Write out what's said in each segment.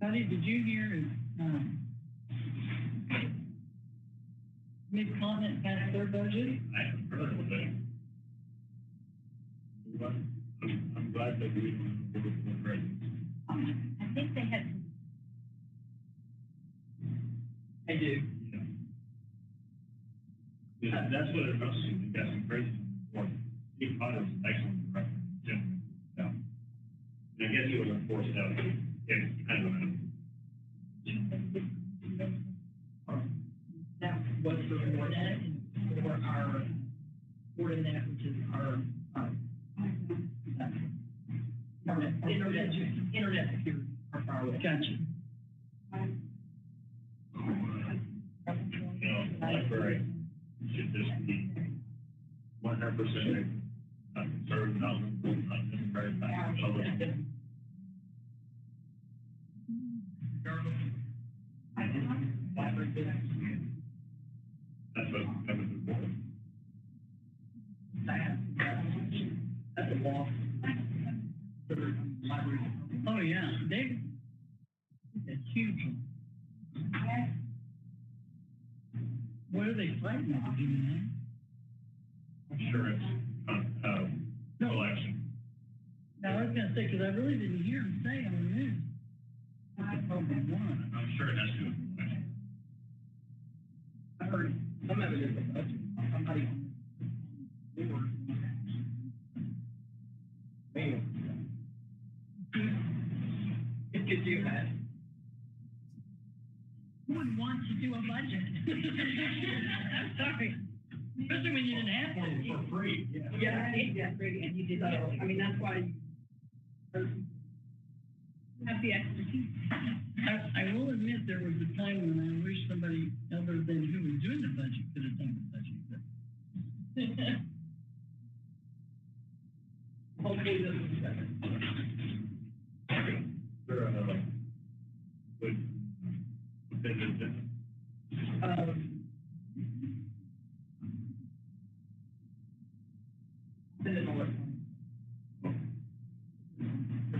Patty, did you hear, mid-comment past their budget? I haven't heard of that. But I'm glad that we went over with the residents. I think they had. I do. Yeah. That's what it comes to. They got some crazy on the board. Steve Potter's an excellent director. Yeah. And I guess he was enforced out. It's kind of a. Now, what's the Fortinet for our Fortinet, which is our internet security, our firewall. Gotcha. You know, library should just be 100% not conservative, not liberal, not democratic, not Republican. That's what I'm for. That's a law. Oh, yeah, it's huge. What are they fighting over, do you know? Insurance, collection. Now, I was gonna say, because I really didn't hear him say on the news. That's Program One. I'm sure it has to do with collection. I heard some of it is a budget. Somebody on the board. It could do that. Who would want to do a budget? I'm sorry. Especially when you didn't have to. For free, yeah. Yeah, free, and you did that. I mean, that's why you have the expertise. I will admit there was a time when I wish somebody other than who was doing the budget could have done the budget. But hopefully this is better. Sure, would, Send it over.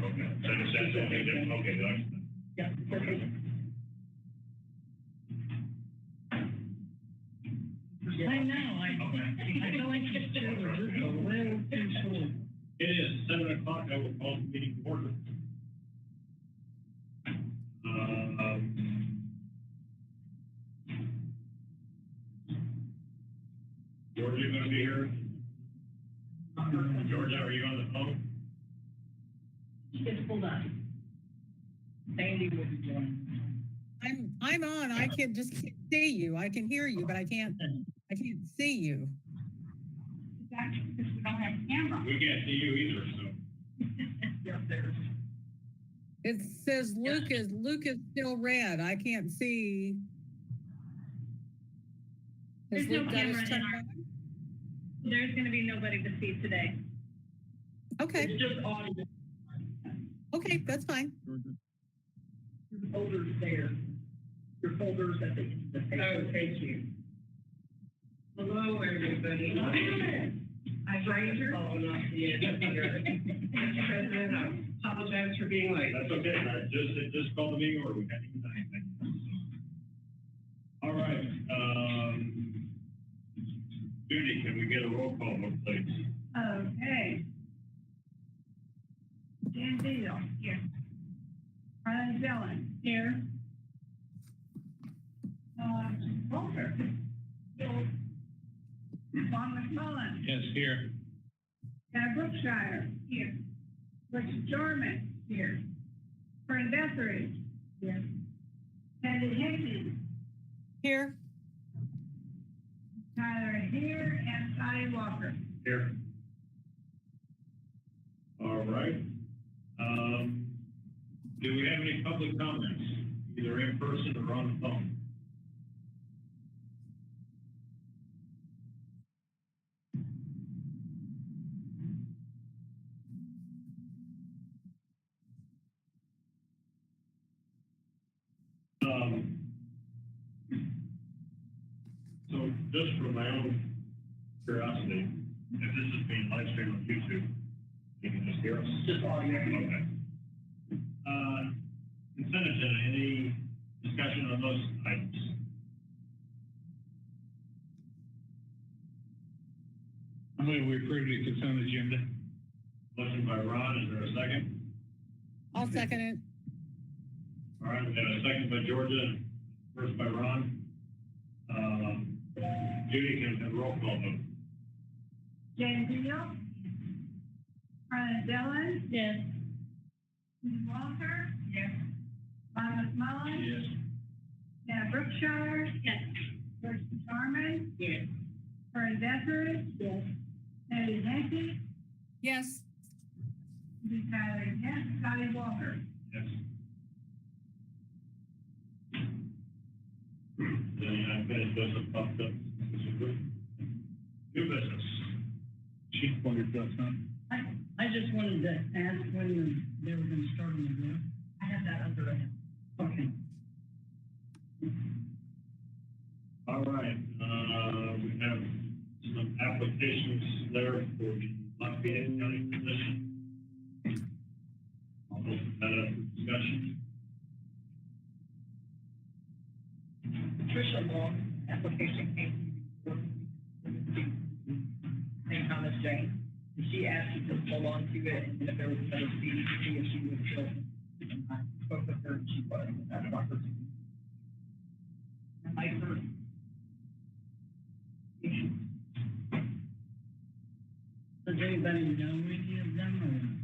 okay, that's only different, okay, that's. Yeah. Okay. I know, I feel like it's just a little too short. It is 7 o'clock, I will call the meeting to order. George, you gonna be here? Georgia, are you on the phone? Just hold on. Sandy will be joining. I'm on. I can't see you. I can hear you, but I can't see you. Exactly, because we don't have a camera. We can't see you either, so. Yeah, there. It says Luke is still red. I can't see. Has There's no Luke got his camera in turned our- on? There's gonna be nobody to see today. Okay, It's just audio. okay, that's fine. Your folder's there. Your folder's at the end of the page. Oh, thank you. Hello, everybody. I'm Ranger. Oh, not the Mr. President, I apologize for being late. That's okay, man. Just call the meeting or we can't even do anything. All right, Judy, can we get a roll call, vote, please? Okay. Dan Deal, here. Brian Dillon, here. Walter. Juan McMullen, Yes, here. Dad Brookshire, here. Richard Jorman, here. Fern Etheridge, here. Sandy Hickman, Here. Tyler here, and Scotty Walker. Here. All right. Do we have any public comments, either in person or on the phone? So just for my own curiosity, if this is being live streamed on YouTube, you can just hear us? Just audio. Okay. consent agenda, any discussion on those items? I move we approve the consent agenda. Motion by Ron, is there a second? I'll second it. All right, we got a second by Georgia, first by Ron. Judy can have roll call vote. Jane Deal. Rhonda Dillon. Yes. Steve Walker. Yes. Thomas Mullins. Yes. Dana Brookshire. Yes. Kirsten Sharman. Yes. Vern Decker. Yes. Eddie Hensy. Yes, Lee Tyler, yes. Scotty Walker. Yes. Then unfinished business popped up. New business. Chief wondered about something. I just wanted to ask when they were gonna start on the roof. I have that under it. Okay. All right, we have some applications there for the Lafayette County position. I'll open that up for discussion. Tricia Long, application came from St. Thomas Jane. And she asked you to hold on to it, and if there was another fee, to see if she would fill it. And I spoke with her, and she was, that's what her. And I heard. Does anybody know any of them,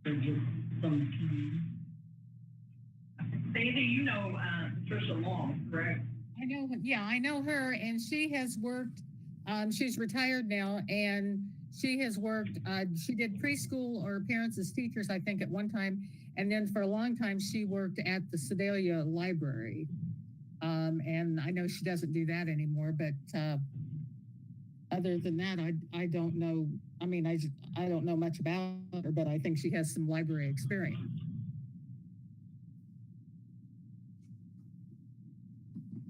or they're just from the community? Sandy, you know, Tricia Long, correct? I know, yeah, I know her, and she has worked, she's retired now, and she has worked, she did preschool or parents as teachers, I think, at one time, and then for a long time, she worked at the Sedalia Library. And I know she doesn't do that anymore, but other than that, I don't know. I mean, I don't know much about her, but I think she has some library experience.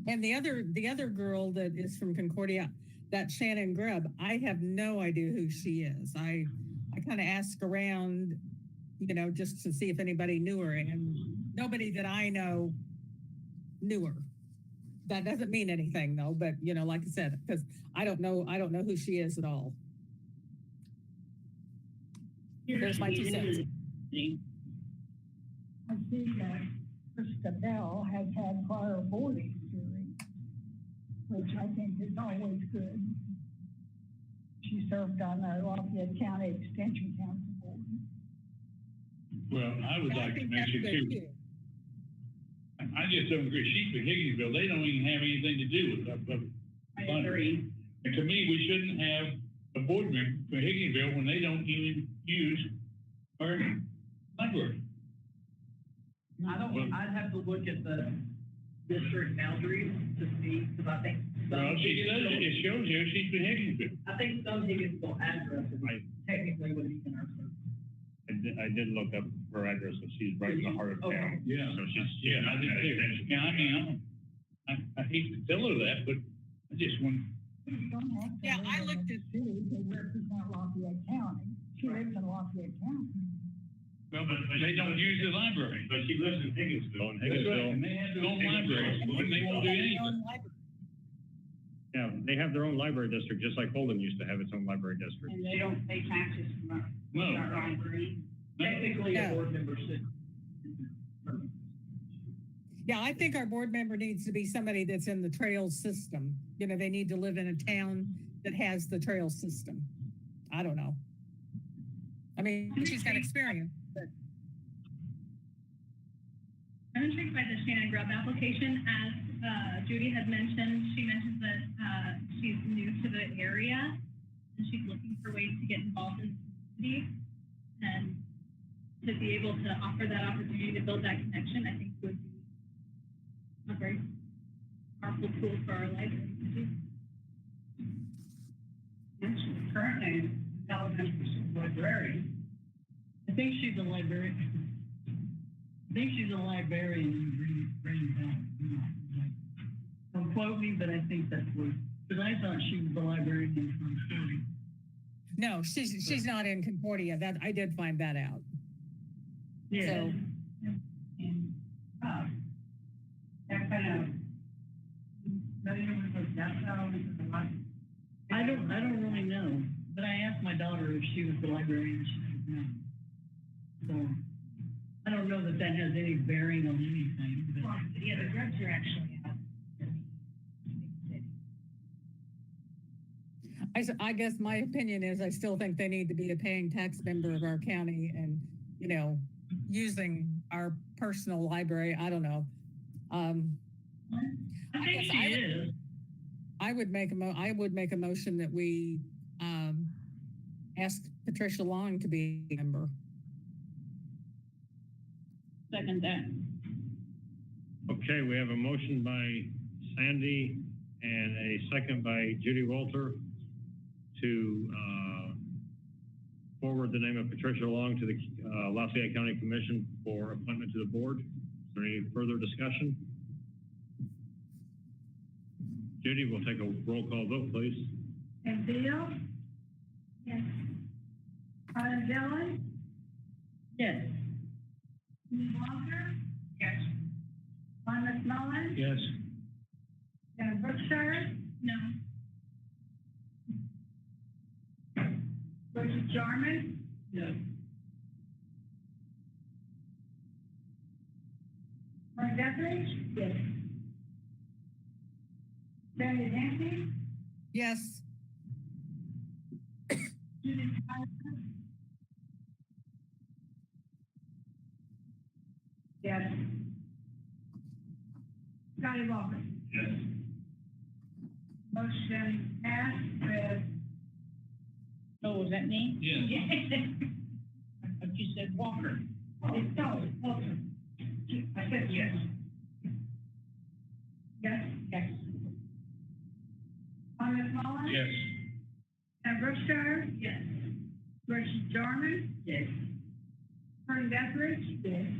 And the other girl that is from Concordia, that Shannon Grubb, I have no idea who she is. I kind of asked around, you know, just to see if anybody knew her, and nobody that I know knew her. That doesn't mean anything though, but you know, like I said, because I don't know who she is at all. There's my 2 cents. I see that Krista Bell has had prior board experience, which I think is always good. She served on the Lafayette County Extension Council board. Well, I would Yeah, I like to think that's mention good too, I just don't agree. Sheep in Higginsville, they don't even have anything to do with our public. I agree. And to me, we shouldn't have a board member for Higginsville when they don't even use our library. I'd have to look at the district boundaries to see, because I think. Well, she says, it shows here she's been Higginsville. I think some Higginsville addresses technically would be in our service. I did look up her address, and she's right in the heart of town. Yeah. So she's Yeah, not I did that too. extension. Yeah, I mean, I hate to tell her that, but I just want, You don't have to Yeah, I live in looked the at- city to represent Lafayette County. She lives in Lafayette County. well, but they don't use the library. But she lives in Higginsville, and That's right, Higginsville, and they have their own library, when they won't do anything. yeah, they have their own library district, just like Holden used to have its own library district. And they don't pay taxes from No. our library. No. Technically, a No. board member should. Yeah, I think our board member needs to be somebody that's in the trails system. You know, they need to live in a town that has the trail system. I don't know. I mean, she's got experience, but I'm intrigued by the Shannon Grubb application. As Judy had mentioned, she mentions that she's new to the area and she's looking for ways to get involved in the community. And to be able to offer that opportunity to build that connection, I think would be a very powerful tool for our library to do. She's currently elementary school librarian. I think she's a librarian. I think she's a librarian in Green Valley. Don't quote me, but I think that's what, because I thought she was a librarian in Concordia. no, she's not in Concordia. That I did find that out. Yeah. So- And she was the librarian, she said no. So, I don't know that that has any bearing on anything, but. Yeah, the grubs are actually out. I guess my opinion is I still think they need to be a paying tax member of our county and, you know, using our personal library. I don't know. I think guess she is. I would make a motion that we ask Patricia Long to be a member. Second that. Okay, we have a motion by Sandy and a second by Judy Walter to forward the name of Patricia Long to the Lafayette County Commission for appointment to the board. Is there any further discussion? Judy, we'll take a roll call vote, please. And Bill, Yes. Dylan, Yes. Walker, Yes. McMullen, Yes. and Brookshire, No. Bridget Jarman, No. Mark Deatherage, Yes. Sandy Hampton, Yes. Judith Tyler. Yes. Scotty Walker. Yes. Motion passed with, Oh, was that me? Yes. But you said Walker. no, Walter. I said yes. Yes, Yes. McMullen. Yes. And Brookshire, Yes. Bridget Jarman, Yes. Mark Deatherage, Yes.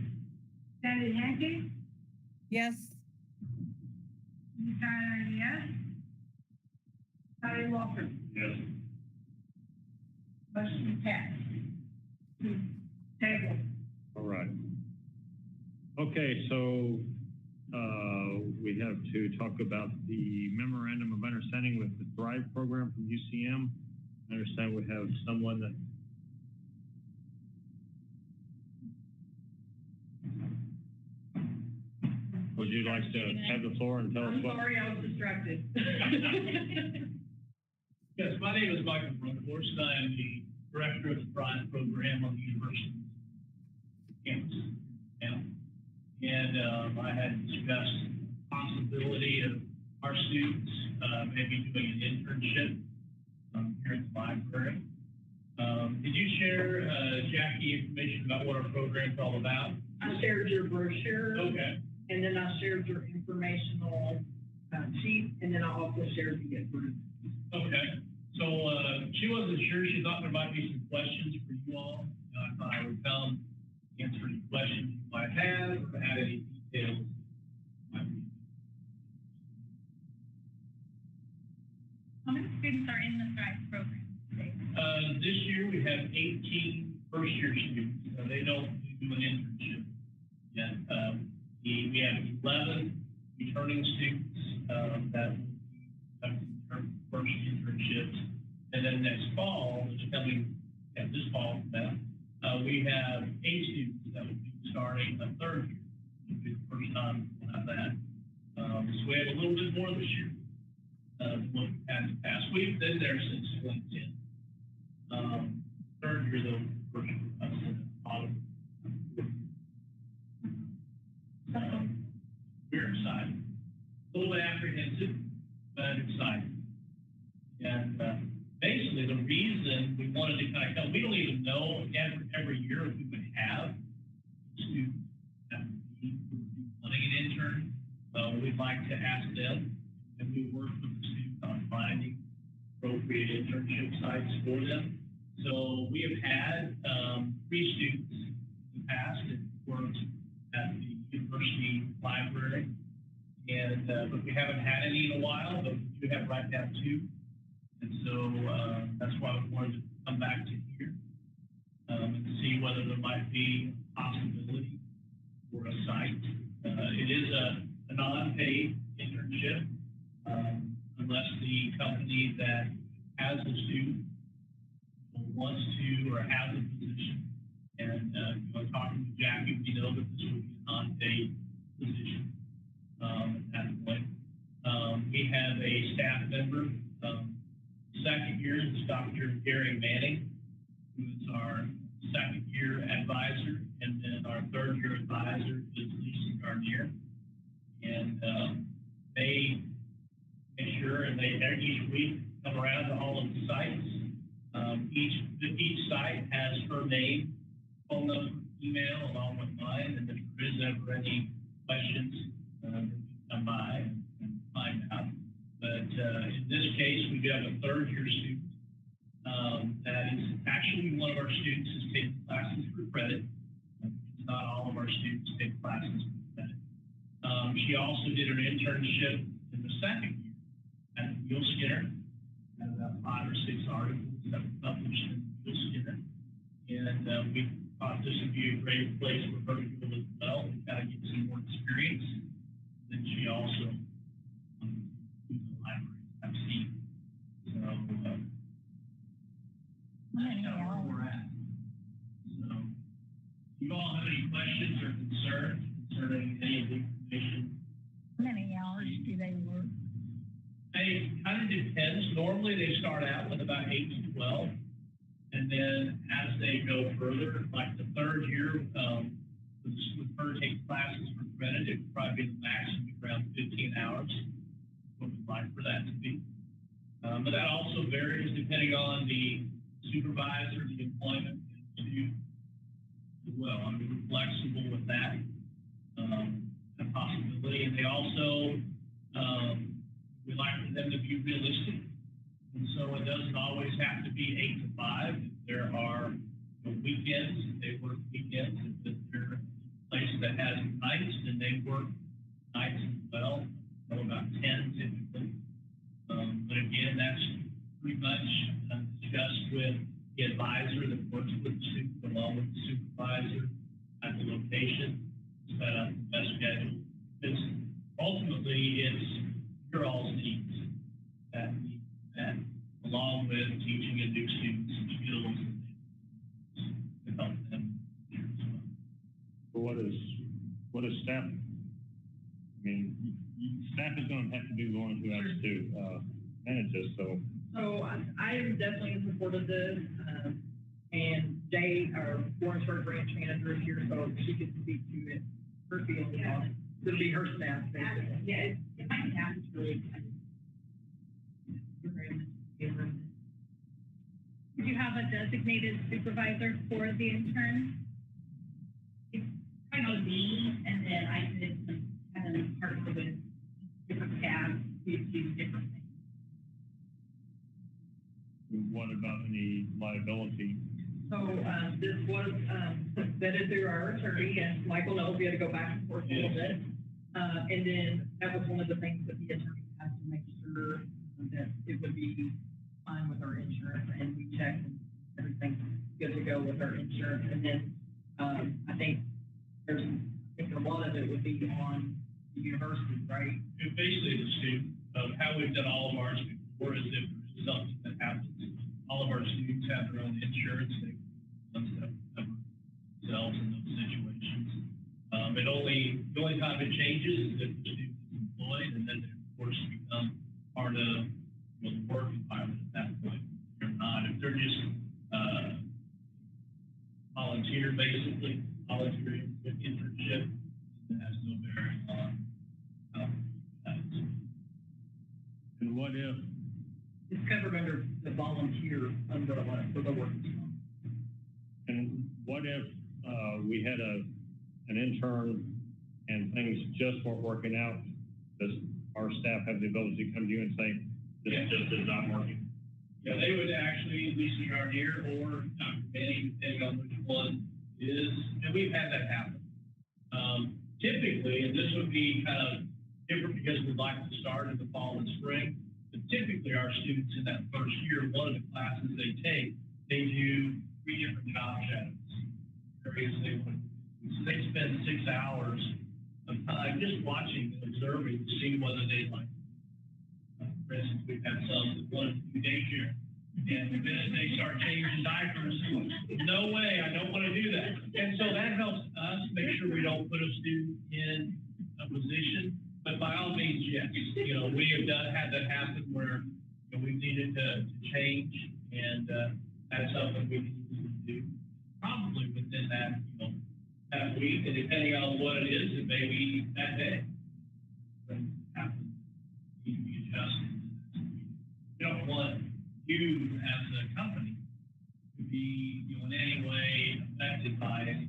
Sandy Hampton, Yes. Judith Tyler, yes. Scotty Walker. Yes. Motion passed. Table. All right. Okay, so we have to talk about the memorandum of understanding with the Thrive program from UCM. I understand we have someone that. Would you like to have the floor and tell us I'm what? sorry, I was distracted. Yes, my name is Michael Brunkhorst. I am the director of the Thrive program on the university campus. And I had discussed the possibility of our students maybe doing an internship here at the library. Did you share, Jackie, information about what our program's all about? I shared your brochure. Okay. And then I shared your informational sheet, and then I also shared the agreement. Okay, so, she wasn't sure, she thought there might be some questions for you all. I thought I would come, answer any questions you might have, or add any details. How many students are in the Thrive program today? This year we have 18 first-year students, they don't do an internship yet. We have 11 returning students, that will be conducting their first internships. And then next fall, this fall, we have 8 students that will be starting a third year. It'll be the first time we'll have that. So we have a little bit more this year. Than what we've had in the past. We've been there since 2010. Third year though, first year, us in autumn. We're excited. A little bit apprehensive, but excited. And basically the reason we wanted to kind of come, we don't even know every year if we would have students that would be wanting an intern. We'd like to ask them, and we work with the students on finding appropriate internship sites for them. So we have had 3 students in the past that worked at the university library, and but we haven't had any in a while, but we do have right now 2. And so that's why we wanted to come back to here and see whether there might be a possibility for a site. It is a non-paid internship, unless the company that has the student will wants to or has a position. And, talking to Jackie, we know that this will be a non-paid position, at that point. We have a staff member, second year is Dr. Gary Manning, who is our second year advisor, and then our third year advisor is Lisa Garnier. And, they make sure, and they each week come around to all of the sites. Each site has her name, phone number, email, along with mine, and if there is ever any questions, come by and find out. But in this case, we do have a third year student. That is actually one of our students is taking classes for credit. It's not all of our students take classes for credit. She also did an internship in the second year at Neil Skinner. Had about 5 or 6 articles that were published in Neil Skinner. And we thought this would be a great place for her to go as well and kind of get some more experience. Then she also do the library I've seen. So that's kind of where we're at. So do you all have any questions or concerns concerning any of the information? How many hours do they work? It kind of depends. Normally they start out with about 8 to 12. And then as they go further, like the third year, with her taking classes for credit, it would probably be the maximum around 15 hours, what we'd like for that to be. But that also varies depending on the supervisor, the employment, and the student as well. I mean, we're flexible with that, a possibility. And they also, we like for them to be realistic. And so it doesn't always have to be 8 to 5. If there are weekends, they work weekends. If they're a place that has nights, then they work nights as well. So about 10 typically. But again, that's pretty much discussed with the advisor that works with the student along with the supervisor at the location, set up the best schedule. Because ultimately it's your all's needs that need that, along with teaching a new student some skills to help them here as well. So what is staff? I mean, staff is going to have to be the one who has to manage this. So I am definitely in support of this. And Jay, our Warrensburg branch manager, is here, so she can speak to it. Her feelings on it. It'll be her staff, basically. Yeah, it might happen to really. Do you have a designated supervisor for the intern? It's kind of me, and then I could kind of partner with different staff to do different things. what about any liability? So, this was, vetted through our attorney, and Michael knows we had to go back and forth a little bit. And then that was one of the things that the attorney had to make sure that it would be fine with our insurance, and we checked and everything's good to go with our insurance. And then, I think a lot of it would be on the university, right? Basically, the student, how we've done all of ours before is if there's something that happens, all of our students have their own insurance, they cover themselves in those situations. The only time it changes is if the student is employed, and then they, of course, become part of the work environment at that point. If they're not, if they're just volunteer, basically, volunteering with internship, that has no bearing on that. And what if, It's covered under the volunteer umbrella for the work. and what if we had an intern and things just weren't working out? Does our staff have the ability to come to you and say, this just is not working? Yeah, they would actually, Lisa Garnier or Dr. Manning, depending on which one is, and we've had that happen. Typically, and this would be kind of different because we'd like to start in the fall and spring, but typically our students in that first year, one of the classes they take, they do 3 different job shadows. Areas they want. So they spend 6 hours of time just watching and observing to see whether they like. For instance, we've had some that wanted to do daycare. And the minute they start changing diapers, no way, I don't want to do that. And so that helps us make sure we don't put a student in a position. But by all means, yes, we have had that happen where we've needed to change, and that's something we can easily do. Probably within that week, and depending on what it is, it may be that day. But happen need to be adjusted. We don't want you as a company to be, in any way affected by it.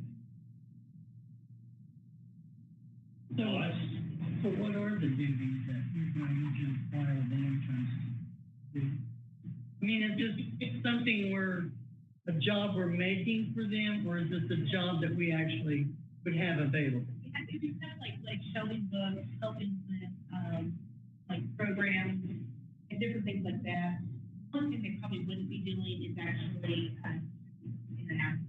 So what are the duties that you're going to require the interns to do? I mean, it's something a job we're making for them, or is this a job that we actually would have available? I think it's kind of like shelving books, helping with, like programs and different things like that. One thing they probably wouldn't be doing is actually, interact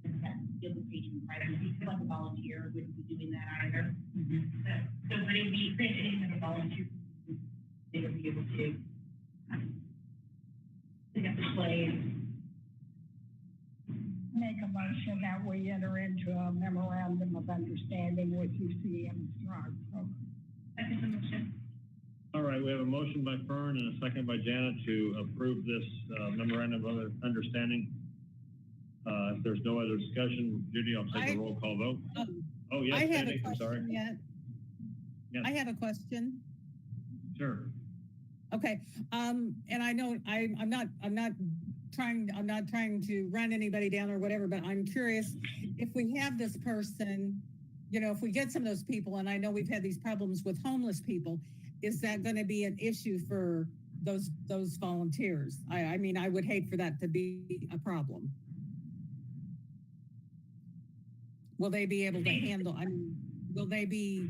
with patient privacy. Like a volunteer wouldn't be doing that either. So but it would be anything that a volunteer, they would be able to pick up the play. Make a motion that we enter into a memorandum of understanding with UCM Thrive program. Second the motion. All right, we have a motion by Fern and a second by Janet to approve this memorandum of understanding. If there's no other discussion, Judy, I'll take a roll call vote. Oh, yes, I have Sandy, a I'm sorry. question yet. Yes. I have a question. Sure. Okay, and I know I'm not trying to run anybody down or whatever, but I'm curious if we have this person, if we get some of those people, and I know we've had these problems with homeless people, is that going to be an issue for those volunteers? I mean, I would hate for that to be a problem. Will they be able to handle? Will they be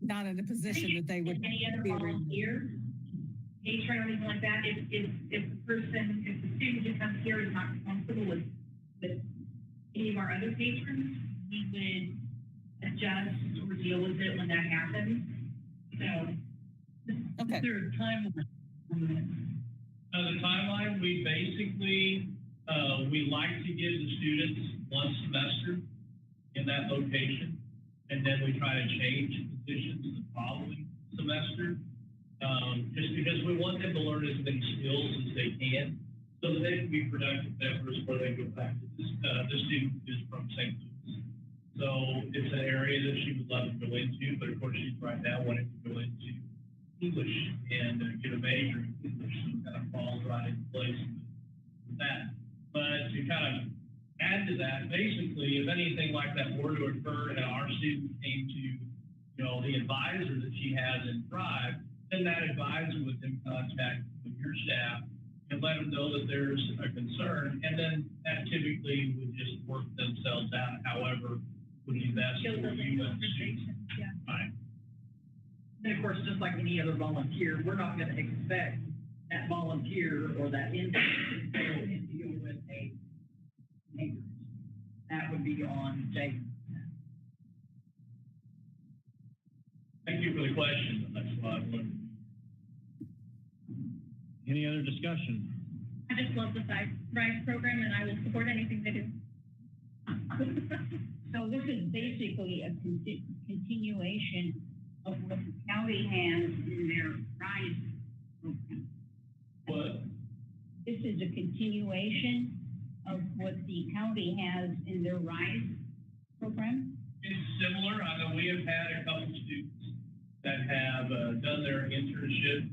not in a position that they would any other be? volunteer, patron or anything like that, if the student who comes here is not comfortable with any of our other patrons, we would adjust or deal with it when that happens. So, Okay. Is there a timeline on that? The timeline, we basically, we like to give the students one semester in that location, and then we try to change positions the following semester, just because we want them to learn as many skills as they can, so that they can be productive members where they go back to this. This student is from St. Louis, so it's an area that she would love to go into, but of course she's right now wanting to go into English and get a major in English, so it kind of falls right into place with that. But to kind of add to that, basically, if anything like that were to occur and our student came to, the advisor that she has in Thrive, then that advisor would then contact with your staff and let them know that there's a concern, and then that typically would just work themselves out, however, would be best for you and the student. Yeah. Right. And of course, just like any other volunteer, we're not going to expect that volunteer or that intern to go and deal with a neighbor. That would be on Jason. Thank you for the question. That's why I wanted. Any other discussion? I just love the Thrive program, and I will support anything they do. So this is basically a continuation of what the county has in their RISE program. What? This is a continuation of what the county has in their RISE program. It's similar. I know we have had a couple students that have done their internship.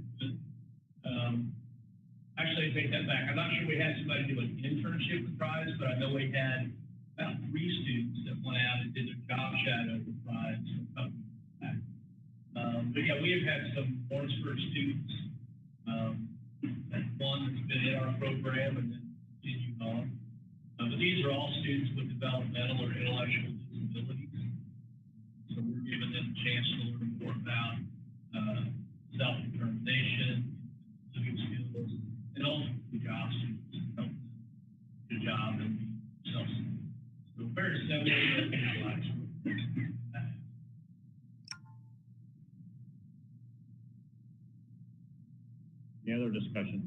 Actually, I take that back. I'm not sure we had somebody do an internship with Thrive, but I know we had about 3 students that went out and did their job shadow with Thrive. But yeah, we have had some Lawrenceburg students. One that's been in our program and then continued on. But these are all students with developmental or intellectual disabilities. So we're giving them a chance to learn more about self-determination, living skills, and ultimately job students, help them get a job and be self-sufficient. So very similar to life. Any other discussion?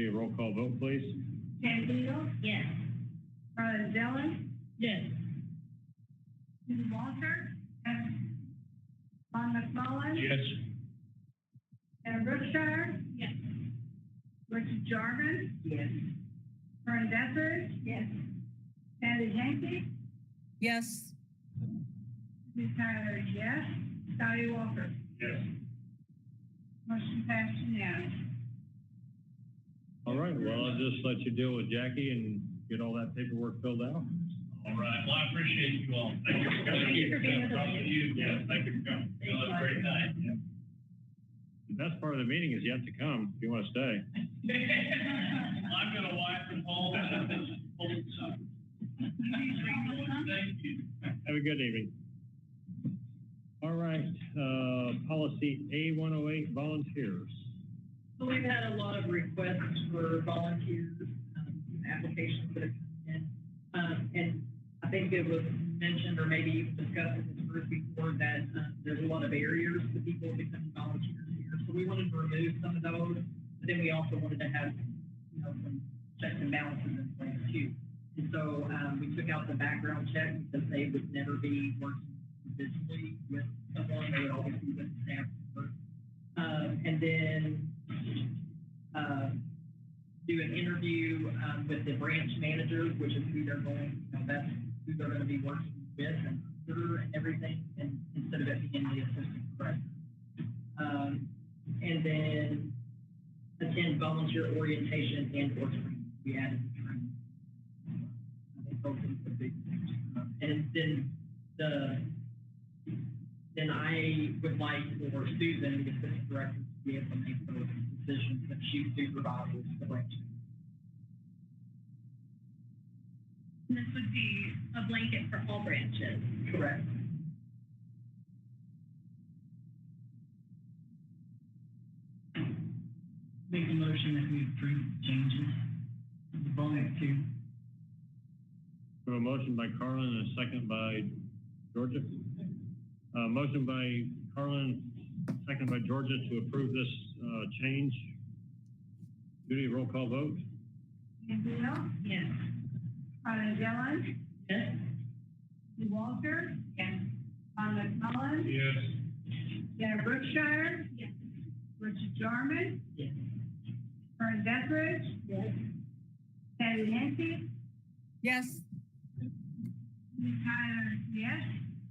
a roll call vote, please. Canfield, Yes. Carla Dillon, Yes. Judy Walter, yes. Ron McMullen, Yes. Anna Brookshire, Yes. Richard Jarman, Yes. Karen Deckard, Yes. Sandy Hanky, Yes. Steve Tyler, yes. Scotty Walker. Yes. Motion passed unanimous. All right, well, I'll just let you deal with Jackie and get all that paperwork filled out. All right, well, I appreciate you all. Thank you for coming. Thank you for being with us. Talk to you. Yes, thank you for coming. You have a great night. The best part of the meeting is yet to come, if you want to stay. I'm gonna wipe and hold it. Thank you. Have a good evening. All right, policy A108, volunteers. So we've had a lot of requests for volunteers, applications that have come in. And I think it was mentioned, or maybe even discussed in this group before, that there's a lot of barriers to people becoming volunteers here. So we wanted to remove some of those, but then we also wanted to have, some checks and balances in place too. And so we took out the background check because they would never be working individually with someone, they would always be with a staff member. And then do an interview with the branch managers, which is who they're going, that's who they're going to be working with and under and everything, and instead of it being the assistant director. And then attend volunteer orientation and or training. We added the training. I think those are the big things. And then I would like for Susan, the assistant director, to be able to make those decisions that she supervises the branch. And this would be a blanket for all branches. Correct. Make a motion that we approve the changes to the volume two. We have a motion by Carlin and a second by Georgia. Motion by Carlin, second by Georgia to approve this change. Judy, roll call vote. Canfield, Yes. Carla Dillon, Yes. Judy Walter, Yes. Ron McMullen, Yes. Anna Brookshire, Yes. Richard Jarman, Yes. Karen Deckard, Yes. Sandy Hanky, Yes. Steve Tyler, yes.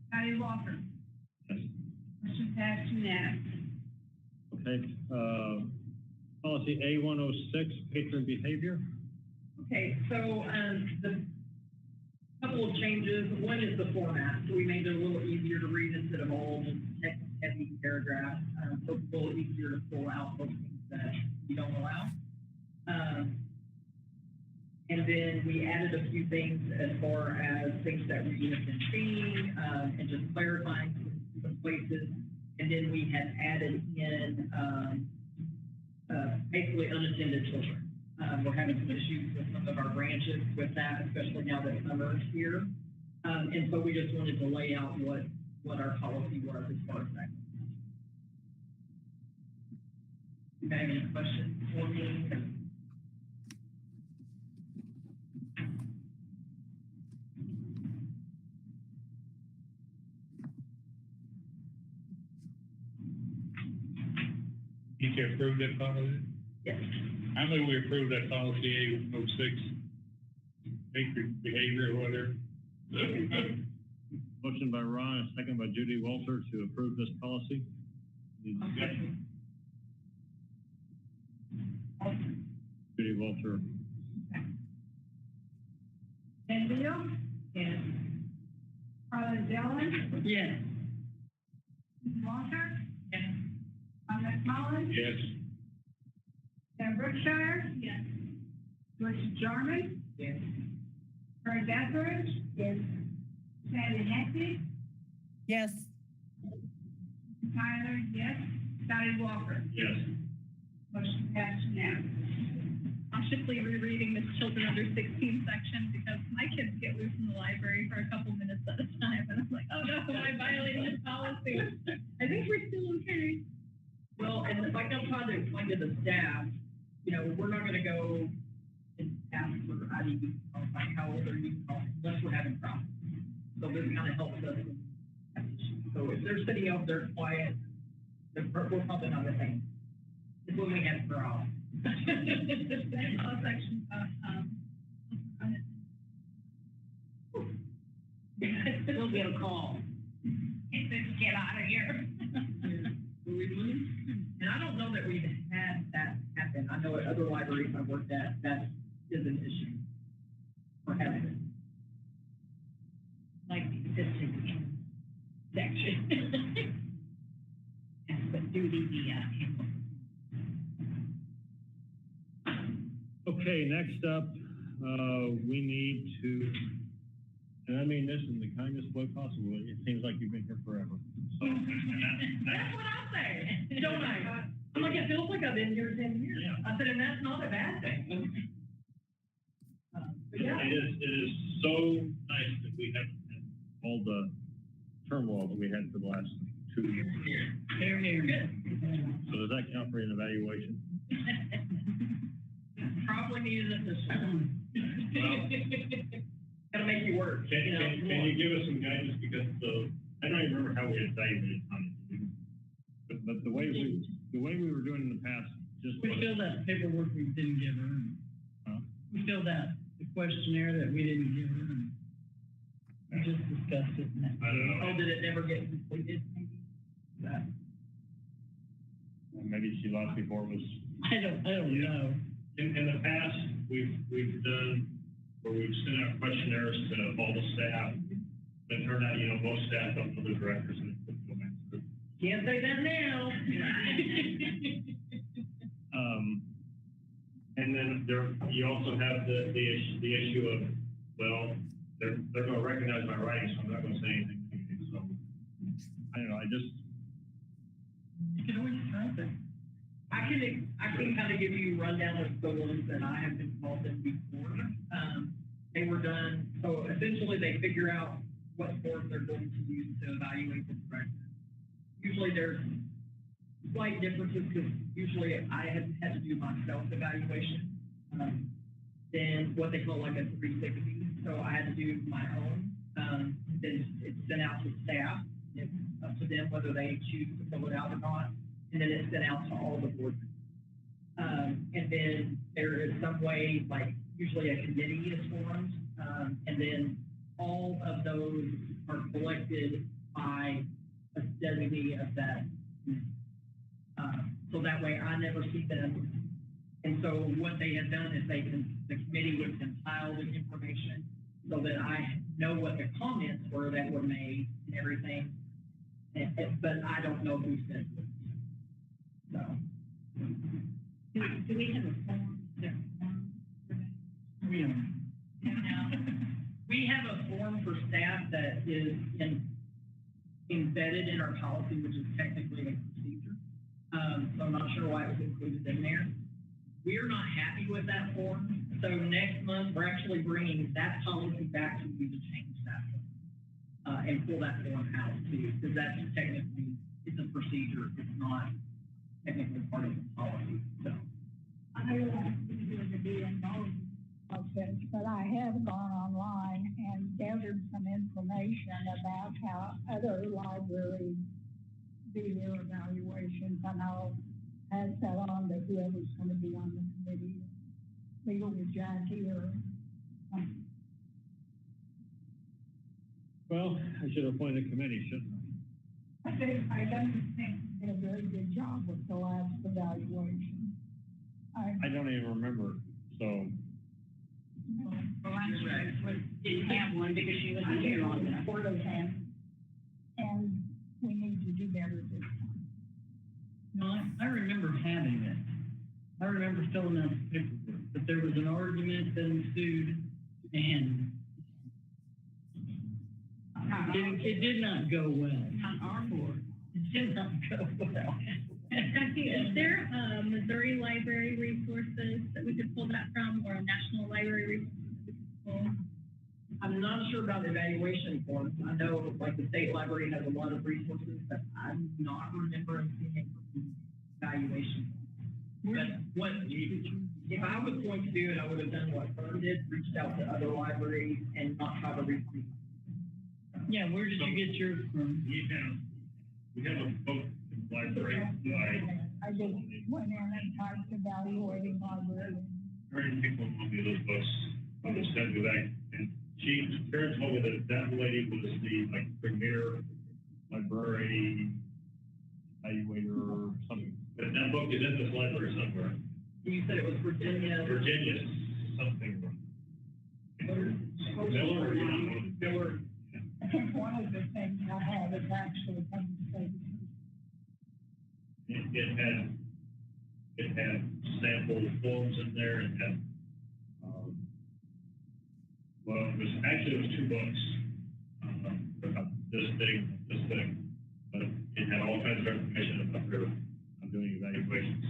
Scotty Walker. Yes. Motion passed unanimous. Okay, policy A106, patron behavior. Okay, so, the couple of changes, one is the format, so we made it a little easier to read instead of all just text-heavy paragraphs, so it's a little easier to pull out those things that we don't allow. And then we added a few things as far as things that we have been seeing, and just clarifying some places. And then we had added in, basically unattended children. We're having some issues with some of our branches with that, especially now that summer is here. And so we just wanted to lay out what our policy was as far as that. You have any questions for me? You can approve that policy? Yes. I move we approve that policy A106, patron behavior or whatever. Motion by Ron, a second by Judy Walter to approve this policy. Judy Walter. Canfield, Yes. Carla Dillon, Yes. Judy Walter, Yes. Ron McMullen, Yes. Anna Brookshire, Yes. Richard Jarman, Yes. Karen Deckard, Yes. Sandy Hanky, Yes. Tyler, yes. Scotty Walker. Yes. Motion passed unanimous. Cautiously rereading this children under 16 section because my kids get loose in the library for a couple minutes at a time, and I'm like, oh no, am I violating this policy? I think we're still okay. Well, and like I'm trying to explain to the staff, we're not gonna go kind of problem. So this kind of helps us. So if they're sitting out there quiet, we're probably not the same. It's when we have problems. Section, We'll get a call. Get out of here. And I don't know that we've had that happen. I know at other libraries I've worked at, that is an issue. Or having it. Like the assistant section. But do the, Okay, next up, we need to, and I mean this in the kindest way possible, it seems like you've been here forever. So, and That's what I say, don't I? I'm like, it feels like I've been here 10 years. Yeah. I said, and that's not a bad thing. But yeah. it is so nice that we haven't had all the turmoil that we had for the last 2 years. Here, here. So does that count for an evaluation? Probably needed it this time. Gotta make you work. Can you know, you give us some guidance, because I don't even remember how we evaluated Tommy. But the way we were doing in the past, just. We filled that paperwork we didn't give her. Huh? We filled out the questionnaire that we didn't give her. We just discussed it. I don't know. Oh, did it never get completed? That, Maybe she left before it was. I don't know. In the past, we've done, where we've sent out questionnaires to all the staff. It turned out, most staff don't know the directors and it couldn't go answer. Can't say that now. And then you also have the issue of, well, they're going to recognize my writing, so I'm not going to say anything. So I don't know. You can always try that. I can kind of give you a rundown of the ones that I have been involved in before. They were done, so essentially they figure out what form they're going to use to evaluate the director. Usually there's slight differences, because usually I have had to do my self-evaluation. Then what they call like a 360, so I had to do my own. Then it's sent out to staff. It's up to them whether they choose to fill it out or not. And then it's sent out to all the board members. And then there is some way, like usually a committee is formed, and then all of those are collected by a designee of that. So that way I never see them. And so what they had done is the committee would compile the information so that I know what the comments were that were made and everything. But I don't know who said it. So. do we have a form? We have a form for staff that is embedded in our policy, which is technically a procedure. So I'm not sure why it was included in there. We're not happy with that form. So next month, we're actually bringing that policy back to you to change that form, and pull that form out too, because that's technically, it's a procedure. It's not technically part of the policy. So. I don't want to be involved in process, but I have gone online and gathered some information about how other libraries do their evaluations, and I'll pass that on to whoever's going to be on the committee, legal with Jackie or something. Well, I should have appointed a committee, shouldn't I? I don't think they did a very good job with the last evaluation. I don't even remember, so. Didn't have one because she wasn't here on that. Porto's hand. And we need to do better this time. No, I remember having it. I remember filling out the paperwork, but there was an argument that ensued, and it did not go well. Not our board. It did not go well. Jackie, is there Missouri library resources that we could pull that from, or a national library resource that we could pull? I'm not sure about evaluation forms. I know like the state library has a lot of resources, but I'm not remembering seeing evaluation. But what If I was going to do it, I would have done what Fern did, reached out to other libraries and not try to reach. Yeah, where did you get yours from? We have a book in the library by I just went in and typed evaluating library. very people on those books. I was sent to that, and Karen told me that lady was the like premier library evaluator or something. But that book is in this library somewhere. You said it was Virginia. Virginia something. Miller, you know. Miller. I think one of the things I have is actually coming to say, It had sample forms in there. It had, well, it was 2 books, about this big, but it had all kinds of information about their doing evaluations.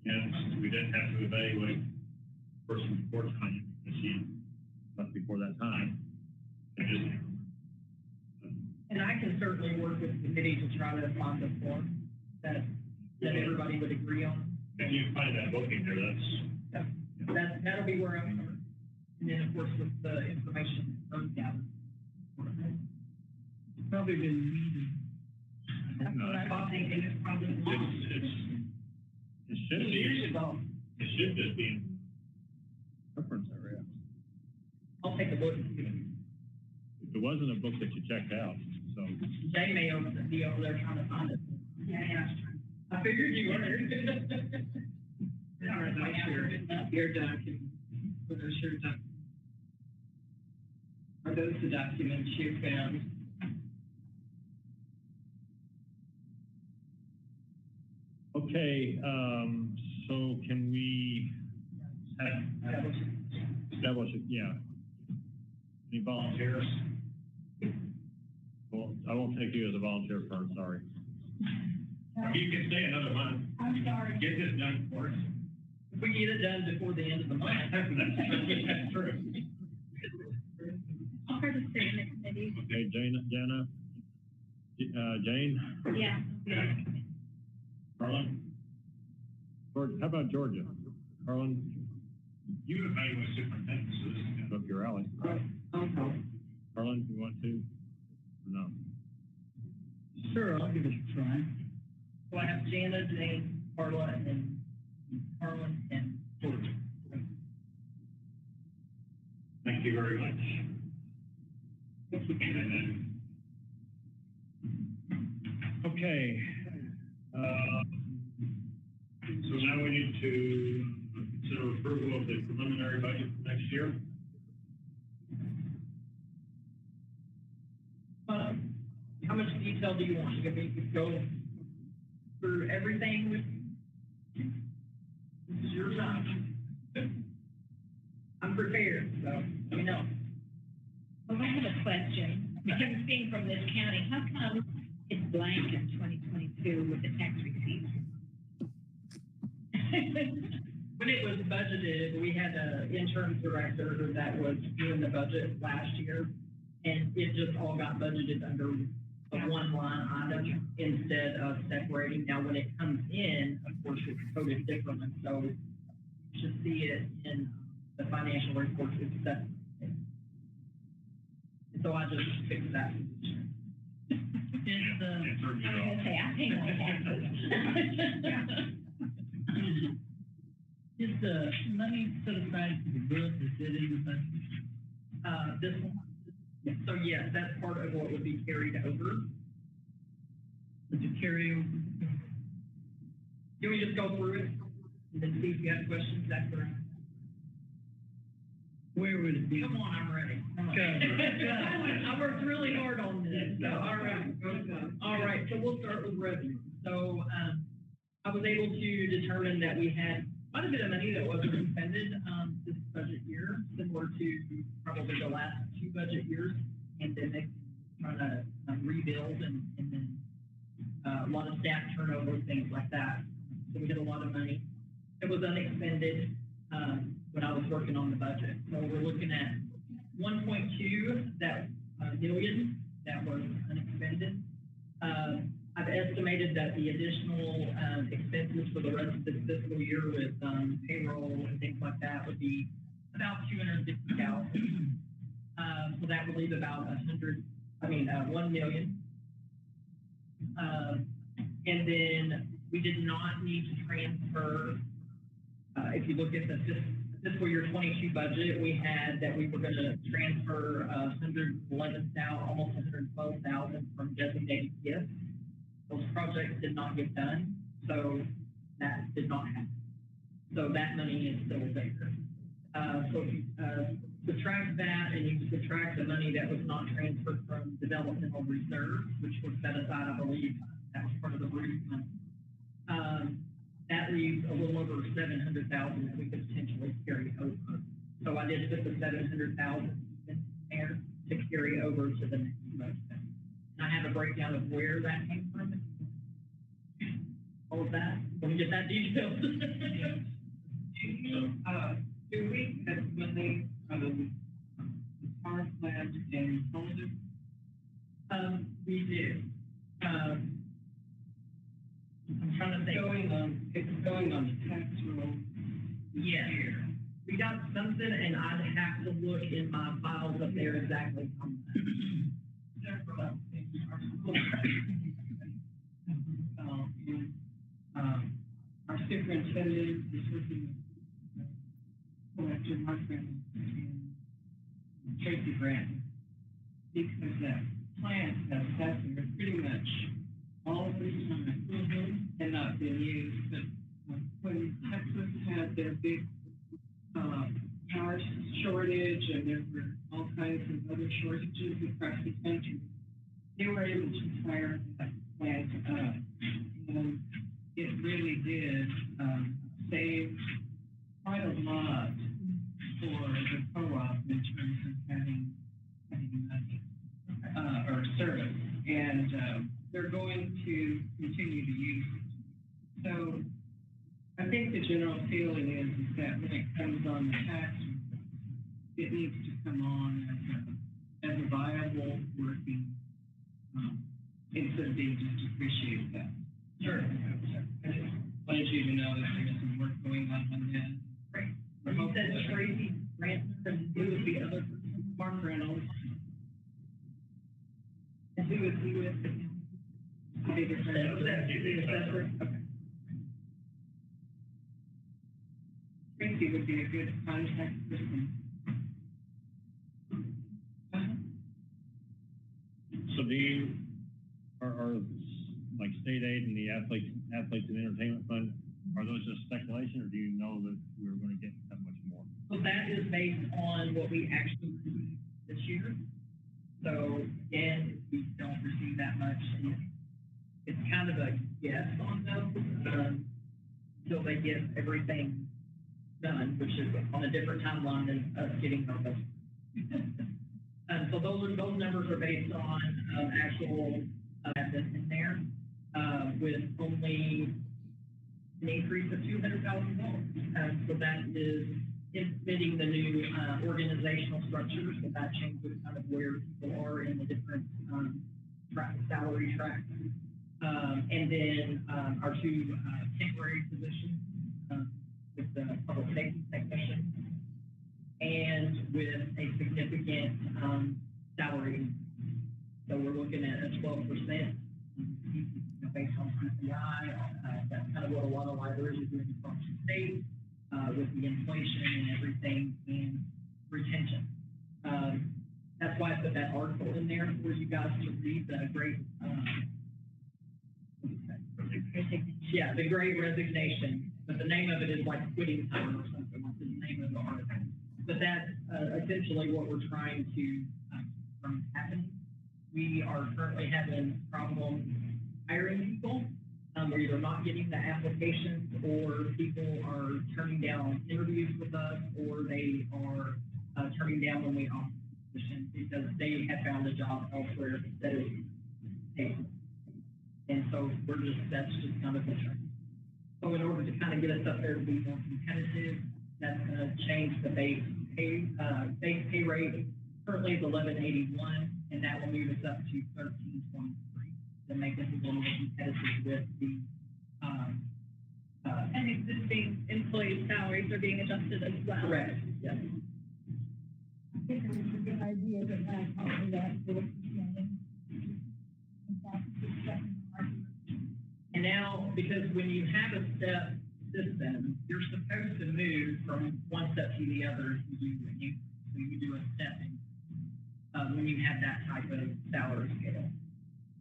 And since we didn't have to evaluate the person before time, because she left before that time, I just. And I can certainly work with the committee to try to find the form that everybody would agree on. If you find that book in there, That'll be where I'm starting. And then, of course, with the information from gathered. Probably been reading. That's what I was thinking, it's probably long. It should be, Years ago. it should just be in reference area. I'll take a look. It wasn't a book that you checked out, so. Jay may be over there trying to find it. Yeah. I figured you were. All right, I'm sure. Your document. Are those the documents you found? Okay, so can we establish it, yeah. Any volunteers? Well, I won't take you as a volunteer first, sorry. You can stay another month. I'm sorry. Get this done for us. If we get it done before the end of the month. That's true. I'll try to stay in the committee. Okay, Jana? Jane? Yeah. Carlin? George, how about Georgia? Carlin, You evaluate superintendents, so this is up your alley. Okay. Carlin, you want to? Or no? Sure, I'll give it a try. So I have Jana, Jane, Carla, and Carlin, and George. Thank you very much. And then, Okay. so now we need to consider approval of the preliminary budget for next year. How much detail do you want? You want me to go through everything with you? This is your time. I'm prepared, so let me know. Well, I have a question. Being from this county, how come it's blank in 2022 with the tax receipts? When it was budgeted, we had an interim director that was doing the budget last year, and it just all got budgeted under a one line item instead of separating. Now, when it comes in, of course, it's coded differently, so you should see it in the financial reports it's separate. And so I just fixed that. Is And turn it I was off. gonna say, I pay my taxes. Is the money set aside for the roof, is it in the budget? This one. So yes, that's part of what would be carried over. Does it carry over? Can we just go through it and then see if you have questions? That's correct. Where would it be? Come on, I'm ready. Come on. Go. I worked really hard on this, so, all right. All right, so we'll start with revenue. So, I was able to determine that we had quite a bit of money that wasn't expended, this budget year, similar to probably the last 2 budget years, pandemic, trying to rebuild and then, a lot of staff turnover, things like that. So we had a lot of money that was unexpended, when I was working on the budget. So we're looking at 1.2 million that was unexpended. I've I've estimated that the additional, expenses for the rest of this fiscal year with, payroll and things like that would be about $250,000. So that would leave about 1 million. And then we did not need to transfer, if you look at the fiscal year 22 budget, we had that we were gonna transfer, 111,000, almost 112,000 from designated gifts. Those projects did not get done, so that did not happen. So that money is still there. So if you, subtract that and you subtract the money that was not transferred from developmental reserves, which was set aside, I believe, that was part of the roof money. That leaves a little over 700,000 that we could potentially carry over. So I did put the 700,000 in there to carry over to the next budget. And I have a breakdown of where that came from. All of that. Let me get that detailed. Do we have money from the power plant in Holden? We do. I'm trying to think. It's going on the tax roll. Yes. We got something, and I'd have to look in my files up there exactly how much. Several things are school. Our superintendent is working with Collector Mark Reynolds and Tracy Grant, because that plant has sat there pretty much all this time and not been used. But when Texas had their big power shortage and there were all kinds of other shortages across the country, they were able to fire that plant up. And it really did save quite a lot for the co-op in terms of having money or service. And they're going to continue to use it. So I think the general feeling is that when it comes on the tax, it needs to come on as a viable working, instead of being just depreciated that. Sure. I just wanted you to know that there's some work going on that. Great. You said Tracy Grant, and who was the other person? Mark Reynolds. And who is he with? Bigger The assessor? Okay. Tracy would be a good contact person. So do you, are like state aid and the athletes and entertainment fund, are those just speculation, or do you know that we're going to get that much more? So that is based on what we actually received this year. So again, if we don't receive that much, it's kind of a guess on those, until they get everything done, which is on a different timeline than us getting our budget. So those numbers are based on, actual, that's in there, with only an increase of $200,000. So that is implementing the new, organizational structure, so that changes kind of where people are in the different, salary tracks. And then, our two, temporary positions, with the public safety technician, and with a significant, salary. So we're looking at a 12%, based on CPI. That's kind of what a lot of libraries are doing across the state, with the inflation and everything and retention. That's why I put that article in there for you guys to read, the great, the great resignation. But the name of it is like quitting time or something. That's the name of the article. But that's essentially what we're trying to keep from happening. We are currently having problems hiring people. We're either not getting the applications, or people are turning down interviews with us, or they are turning down when we offer positions because they have found a job elsewhere that is paid. And so that's just kind of the trend. So in order to kind of get us up there to be more competitive, that's going to change the base pay rate. Currently is $11.81, and that will move us up to $13.23. to make us a little more competitive with the, And existing employees' salaries are being adjusted as well. correct, yes. I think it was a good idea to have all of that for beginning. And now, because when you have a step system, you're supposed to move from one step to the other. So you do a step when you have that type of salary scale.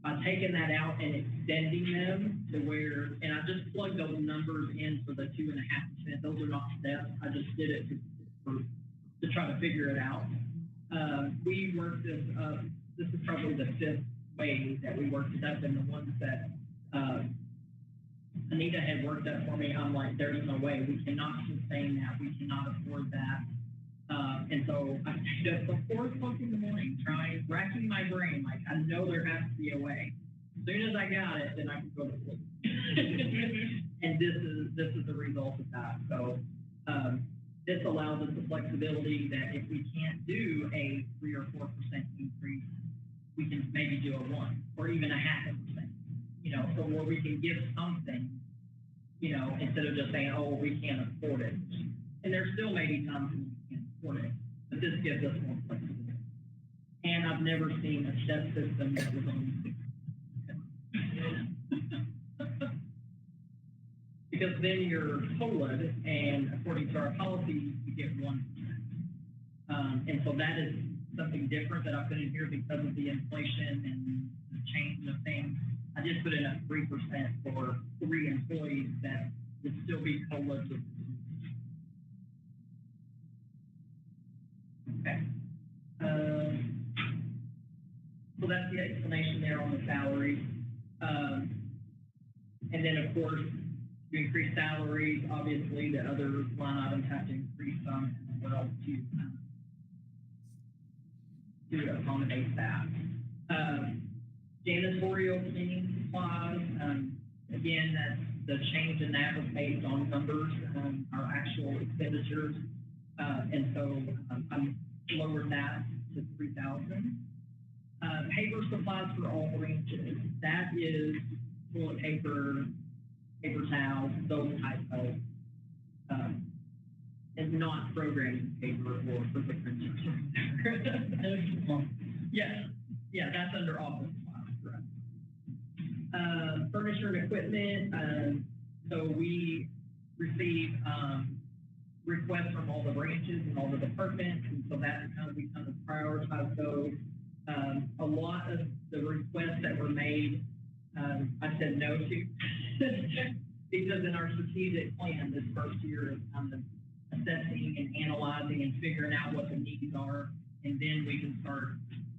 By taking that out and extending them to where, and I just plugged those numbers in for the 2.5%. Those are not steps. I just did it to try to figure it out. We worked this up. This is probably the 5th way that we worked it up, and the ones that Anita had worked up for me, I'm like, there's no way. We cannot sustain that. We cannot afford that. And so I stayed up till 4 o'clock in the morning, racking my brain, like, I know there has to be a way. As soon as I got it, then I could go to sleep. And this is the result of that. So this allows us the flexibility that if we can't do a 3 or 4% increase, we can maybe do a 1 or even a 0.5%. So where we can give something, instead of just saying, oh, we can't afford it. And there still may be times when we can't afford it, but this gives us more flexibility. And I've never seen a step system that was only 6%. Because then you're COLA'd, and according to our policy, you get 1%. And so that is something different that I put in here because of the inflation and the change of things. I just put in a 3% for 3 employees that would still be COLA'd. Okay. So that's the explanation there on the salaries. And then, of course, to increase salaries, obviously, the other line items have to increase some as well to accommodate that. Janitorial cleaning supplies, again, that's the change in that was based on numbers, our actual expenditures. And so I lowered that to 3,000. Paper supplies for all branches, that is toilet paper, paper towels, those type of, and not programming paper or fingerprints. Yeah, that's under office supplies, correct. Furniture and equipment, so we receive requests from all the branches and all the departments, and so that's we kind of prioritize those. A lot of the requests that were made, I said no to, because in our strategic plan, this first year is kind of assessing and analyzing and figuring out what the needs are, and then we can start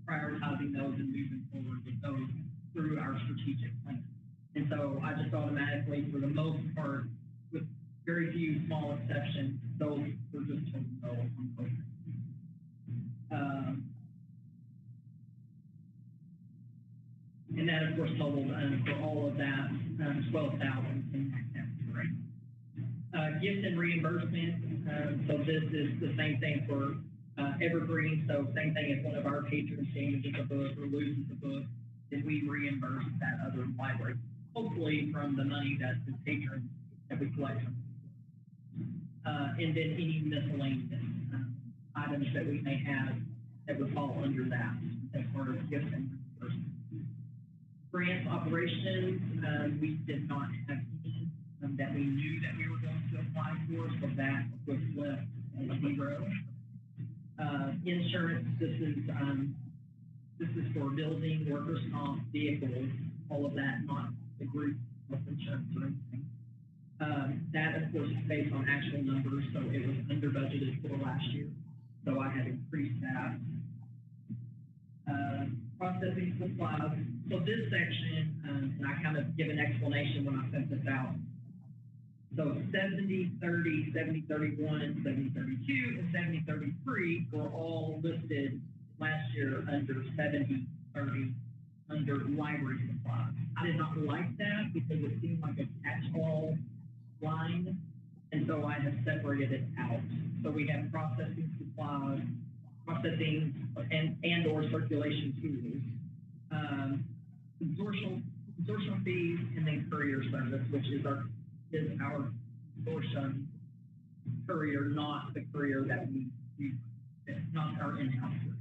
prioritizing those and moving forward with those through our strategic plan. And so I just automatically, for the most part, with very few small exceptions, those were just told no on those. And that, of course, totaled for all of that 12,000 in that category. Gift and reimbursement. So this is the same thing for Evergreen. So same thing if one of our patrons damages a book or loses a book, then we reimburse that other library, hopefully from the money that the patron that we collect from. And then any miscellaneous items that we may have that would fall under that as part of gift and reimbursement. Grant operations, we did not have any that we knew that we were going to apply for, so that was left at 0. Insurance, this is for building, workers' comp, vehicles, all of that, not the group health insurance or anything. That, of course, is based on actual numbers, so it was under budgeted for last year, so I had increased that. Processing supplies. So this section, and I kind of give an explanation when I sent this out. So 70-30, 70-31, 70-32, and 70-33 were all listed last year under 70-30 under library supplies. I did not like that because it seemed like a catch-all line, and so I have separated it out. So we have processing supplies, processing and or circulation tools, consortium fees, and then courier service, which is our consortium courier, not the courier that we not our in-house courier.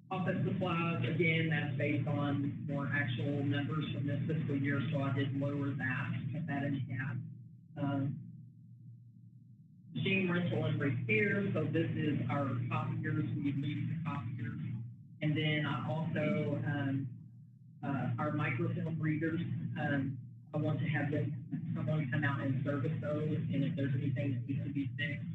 Office supplies, again, that's based on more actual numbers from this fiscal year, so I did lower that, cut that in half. Machine rental and repair, so this is our copiers, we lease the copiers. And then I also, our microfilm readers, I want to have someone come out and service those, and if there's anything that needs to be fixed,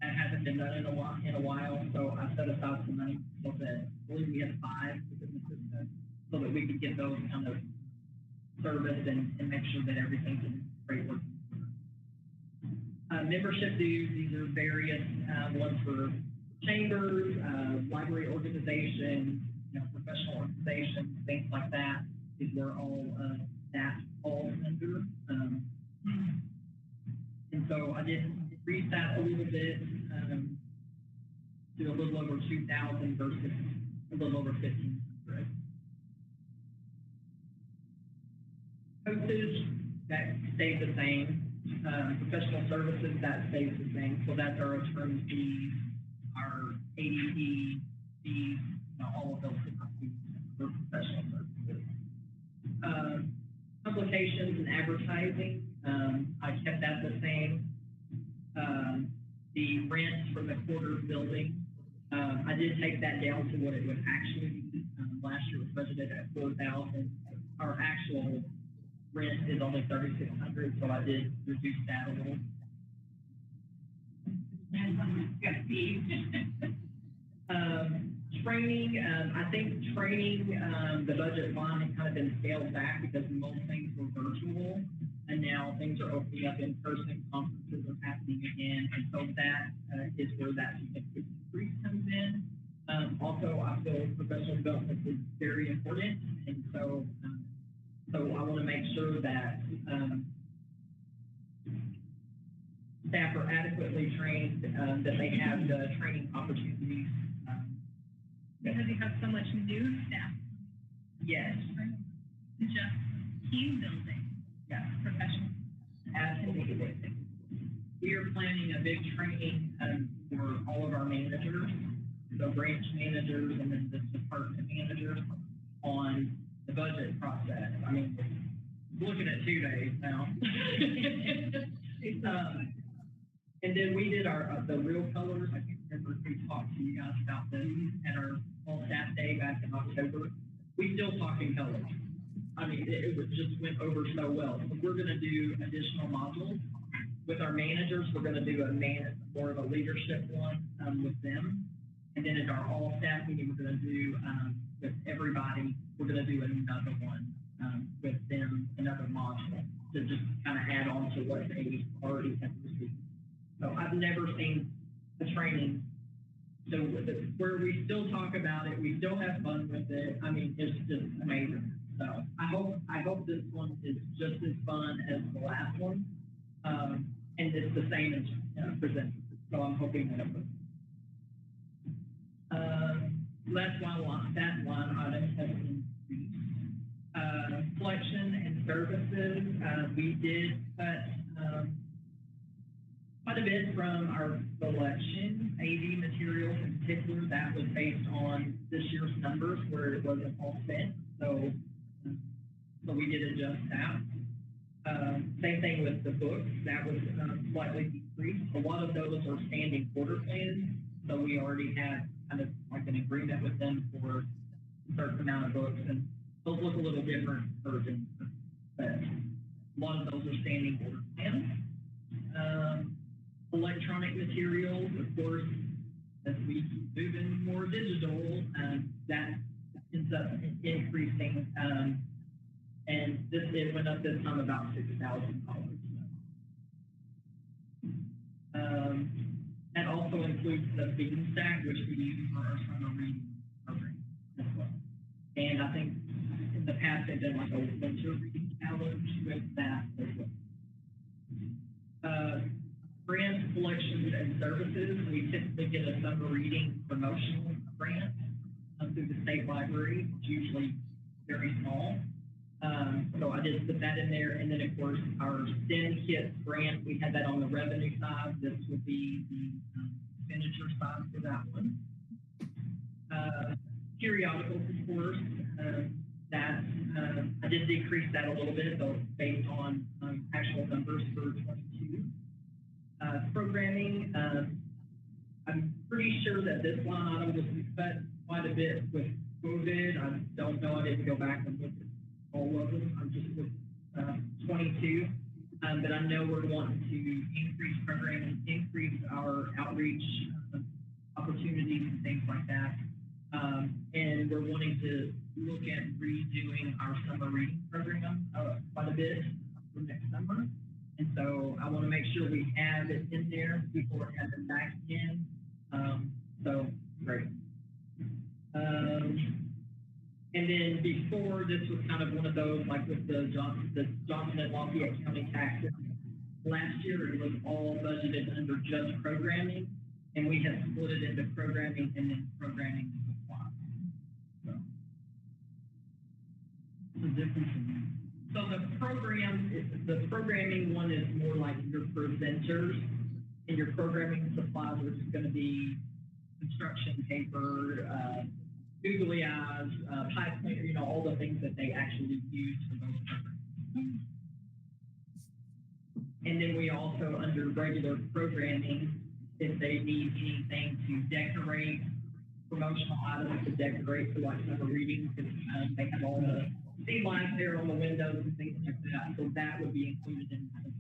that hasn't been done in a while, so I set aside some money so that, I believe we have 5 within the system, so that we could get those kind of serviced and make sure that everything's in great working order. Membership dues, these are various ones for chambers, library organizations, professional organizations, things like that. These were all that falls under. And so I did increase that a little bit to a little over 2,000 versus a little over 1,500. Postage, that stayed the same. Professional services, that stays the same. So that's our attorney fees, our ADP fees, all of those different fees for professional services. Publications and advertising, I kept that the same. The rent for the quarter building, I did take that down to what it would actually be. Last year was budgeted at 4,000. Our actual rent is only 3,600, so I did reduce that a little. Training, I think training, the budget line has kind of been scaled back because most things were virtual, and now things are opening up in person, conferences are happening again, and so that is where that significant increase comes in. Also, I feel professional development is very important, and so I want to make sure that staff are adequately trained, that they have the training opportunities. Because you have so much new staff. Yes. Just team building. Yeah. Professional. Absolutely. We are planning a big training for all of our managers, so branch managers and then the department managers on the budget process. I mean, looking at 2 days now. And then we did the real colors. I can't remember if we talked to you guys about this at our all staff day back in October. We still talk in colors. I mean, it just went over so well. So we're going to do additional modules with our managers. We're going to do more of a leadership one with them. And then at our all staff meeting, we're going to do with everybody, we're going to do another one with them, another module to just kind of add on to what they already have received. So I've never seen a training. So where we still talk about it, we still have fun with it. I mean, it's just amazing. So I hope this one is just as fun as the last one, and it's the same as presented. So I'm hoping that it will. That's why that line item has increased. Collection and services, we did cut quite a bit from our collection. AV materials in particular, that was based on this year's numbers where it wasn't all spent. So we did adjust that. Same thing with the books, that was slightly decreased. A lot of those are standing quarter plans, so we already had kind of like an agreement with them for a certain amount of books, and those look a little different versions, but a lot of those are standing quarter plans. Electronic materials, of course, as we keep moving more digital, that ends up increasing, and it went up this time about $6,000. That also includes the Bean Stack, which we use for our summer reading program as well. And I think in the past they've done like a winter reading challenge with that as well. Grants, collections, and services. We typically get a summer reading promotional grant through the state library. It's usually very small. So I just put that in there, and then of course, our STEM Kits grant, we had that on the revenue side, this would be the expenditure side for that one. Periodicals, of course, I did decrease that a little bit, though, based on actual numbers for 22. Programming, I'm pretty sure that this line item was cut quite a bit with COVID. I don't know, I didn't go back and look at all of them. I'm just with 22. But I know we're wanting to increase programming, increase our outreach opportunities and things like that. And we're wanting to look at redoing our summer reading program quite a bit for next summer. And so I want to make sure we have it in there before it has it back in. So great. And then before, this was kind of one of those, like with the Johnson and Lafayette County taxes. Last year, it was all budgeted under just programming, and we have split it into programming and then programming supplies. So, the difference in so the programming one is more like your presenters, and your programming supplies are just going to be construction paper, googly eyes, pipe cleaner, you know, all the things that they actually use for those programs. And then we also, under regular programming, if they need anything to decorate, promotional items to decorate for like summer reading, because they have all the sea lights there on the windows and things like that. So that would be included in that as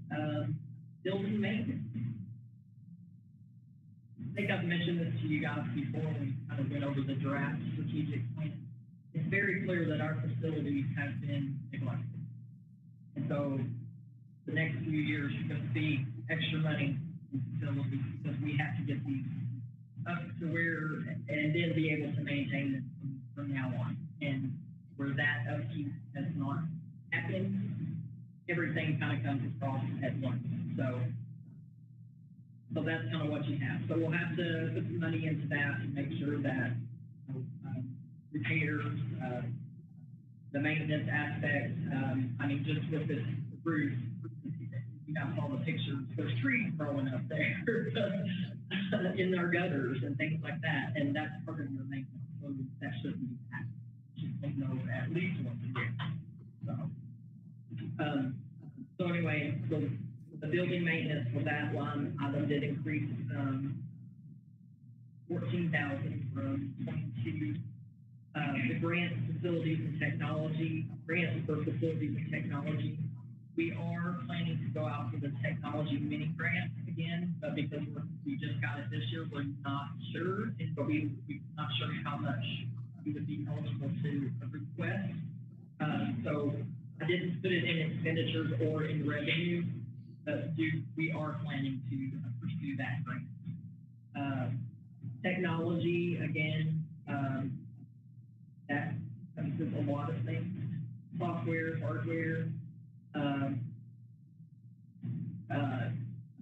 well. Building maintenance. I think I've mentioned this to you guys before when we kind of went over the draft strategic plan. It's very clear that our facilities have been neglected. And so the next few years, you're going to see extra money in facilities because we have to get these up to where, and then be able to maintain them from now on. And where that upkeep has not happened, everything kind of comes across at once. So that's kind of what you have. So we'll have to put some money into that and make sure that repairs, the maintenance aspect, I mean, just with this roof, you guys saw the pictures, there's trees growing up there in our gutters and things like that, and that's part of your maintenance, so that shouldn't be that. Just know at least once a year. So anyway, the building maintenance for that line item did increase 14,000 from 22. The grants, facilities and technology, grants for facilities and technology. We are planning to go out for the technology mini grant again, but because we just got it this year, we're not sure, but we're not sure how much we would be eligible to request. So I didn't put it in expenditures or in revenue, but we are planning to pursue that grant. Technology, again, that is a lot of things, software, hardware,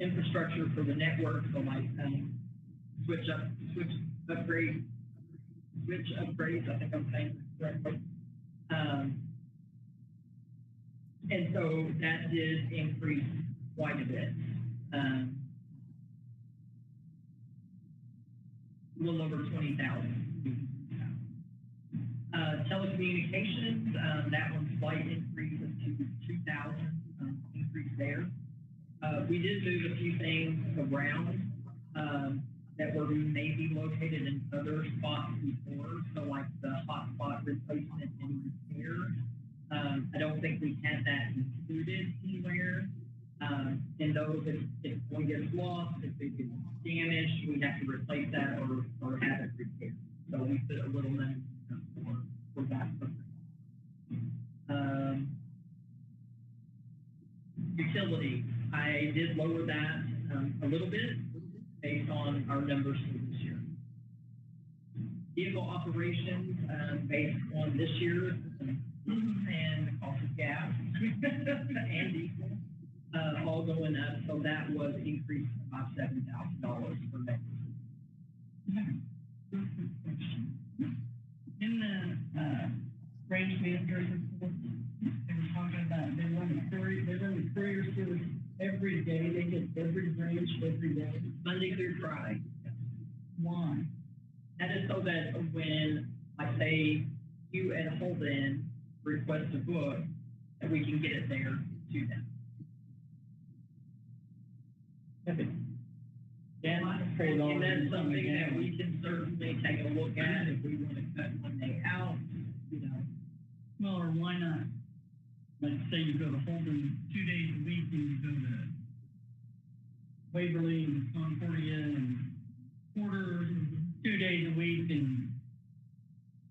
infrastructure for the network, so like switch upgrades, I think I'm saying that correctly. And so that did increase quite a bit. A little over 20,000. Telecommunications, that one slight increase to 2,000 increase there. We did move a few things around that were maybe located in other spots before, so like the hotspot replacement and repair. I don't think we had that included anywhere. And those, if one gets lost, if it gets damaged, we have to replace that or have it repaired. So we put a little money for that. Utility, I did lower that a little bit based on our numbers for this year. Vehicle operations, based on this year and the cost of gas and diesel, all going up. So that was increased about $7,000 for next year. managers report, they were talking about, they run the courier service every day, they get every branch every day. Monday through Friday. Why? That is so that when, like, say, you and Holden request a book, that we can get it there to them. And that's something that we can certainly take a look at if we want to cut one day out, you know. Well, or why not? Like, say you go to Holden 2 days a week, and you go to Waverly and Concordia and Porter 2 days a week, and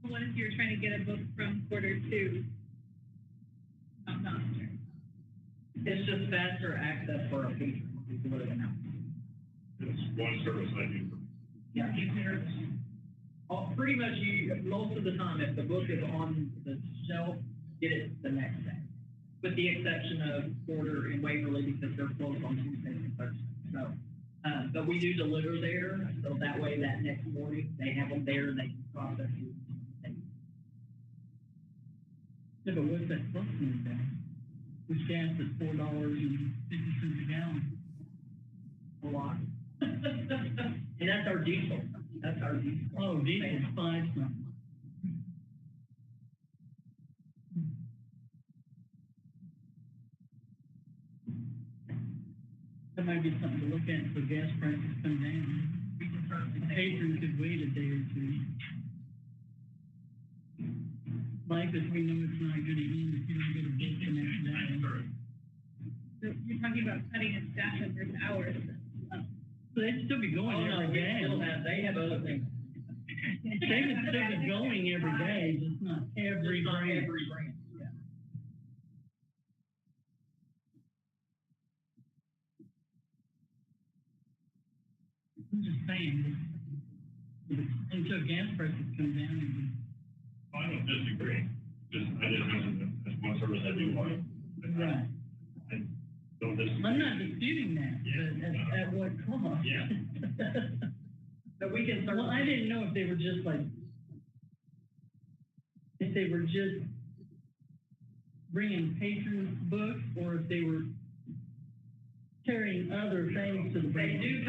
What if you're trying to get a book from quarter two? Not sure. It's just faster access for a patron, if you would have announced. It's one service I do. Yeah. Pretty much most of the time, if the book is on the shelf, get it the next day. With the exception of Porter and Waverly because they're closed on Tuesdays and Thursdays. So, but we do deliver there, so that way that next morning, they have them there and they can process it. yeah, but what's that costing about? Which gas is $4.50 a gallon. A lot. And that's our diesel. That's our diesel. Oh, diesel's $5 something. That might be something to look at until gas prices come down. We can certainly The take patrons could wait a day or two. Like, if we know it's not gonna end, if you don't get a book the next day. So you're talking about cutting its staff members' hours. So they'd still be going every day. They have other things. They would still be going every day, just not every Just not branch. every branch, yeah. I'm just saying, until gas prices come down, it would. I don't disagree, I just mentioned that that's one service I do like. Right. I don't disagree. I'm not disputing that, but at what cost? Yeah. But we can certainly. Well, I didn't know if they were just like, if they were just bringing patrons books, or if they were carrying other things to the They branch. do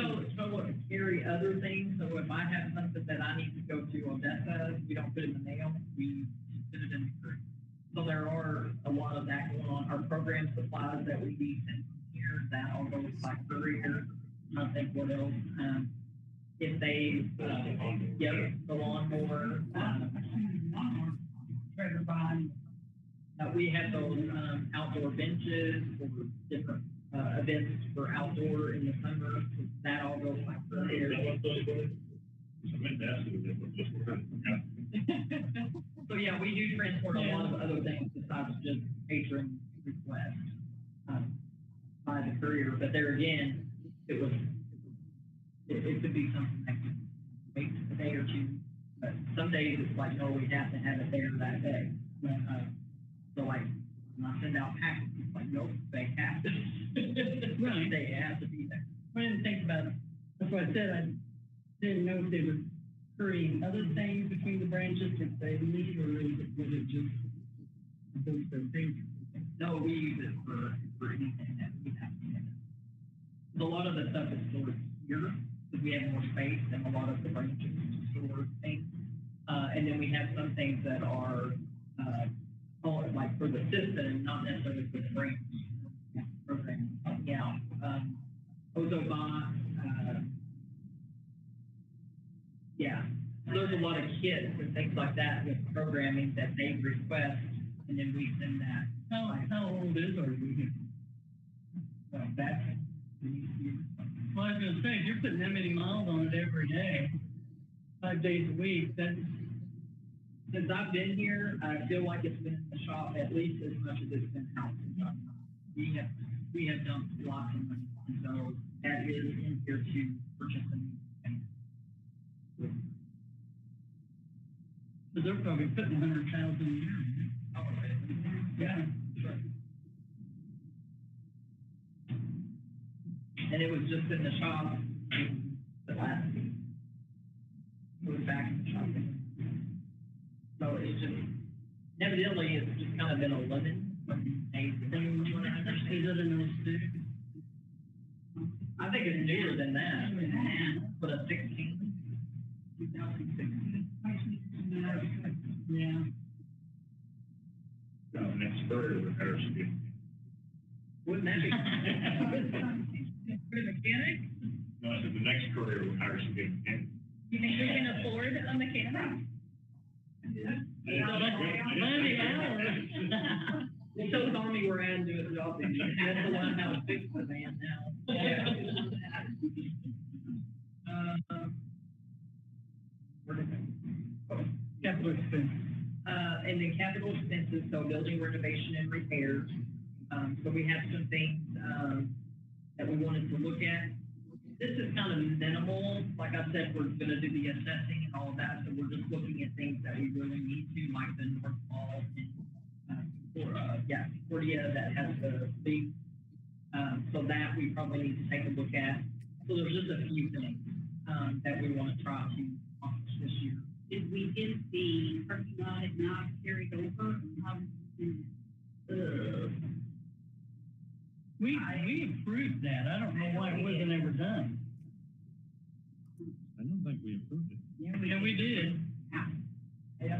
carry other things, so if I have something that I need to go to Odessa, we don't put it in the mail, we put it in the courier. So there are a lot of that going on. Our program supplies that we need sent from here, that all goes by courier. I think what else, if they, the lawnmower, Trevor Bond. we have those, outdoor benches for different, events for outdoor in the summer, that all goes by courier. I meant to ask you if it was just for So yeah, we do transport a lot of other things besides just patron requests, by the courier, but there again, it could be something that could wait a day or two, but some days it's like, no, we have to have it there that day. So like, when I send out packets, it's like, nope, they have to, Right. they have to be there. I didn't think about it. That's why I said I didn't know if they were carrying other things between the branches if they need, or was it just those things? No, we use it for anything that we have to have. A lot of the stuff is stored here, because we have more space than a lot of the branches to store things. And then we have some things that are, like for the system, not necessarily for the branch program. Yeah, Ozobot, yeah. So there's a lot of kits and things like that with programming that they request, and then we send that. How old is our vehicle? So that's. Well, I was gonna say, if you're putting that many miles on it every day, 5 days a week, that's, Since I've been here, I feel like it's been in the shop at least as much as it's been out. We have dumped lots of money, and so that is in here to purchase a new van. so they're probably putting 100,000 a year in it. Yeah. And it was just in the shop the last week. It was back in the shop. So it's just, Evidently, it's just kind of been a lemon from a thing, is it in those two? I think it's newer than that, but a 16, 2016. Yeah. Next career with Harrison Beach. Wouldn't that be? For a mechanic? No, I said the next career with Harrison Beach. You think we can afford a mechanic? Money hours. They told Tommy we're adding to his job, and he has to learn how to fix the van now. Where did that? Oh, capital expense. And then capital expenses, so building renovation and repairs. So we have some things, that we wanted to look at. This is kind of minimal. Like I said, we're gonna do the assessing and all of that, so we're just looking at things that we really need to, like the North Mall and, Concordia that has the big, so that we probably need to take a look at. So there's just a few things, that we wanna try to accomplish this year. Did we get the parking lot at not carried over? We approved that. I don't know why it wasn't ever done. I don't think we approved it. Yeah, we did. Yeah.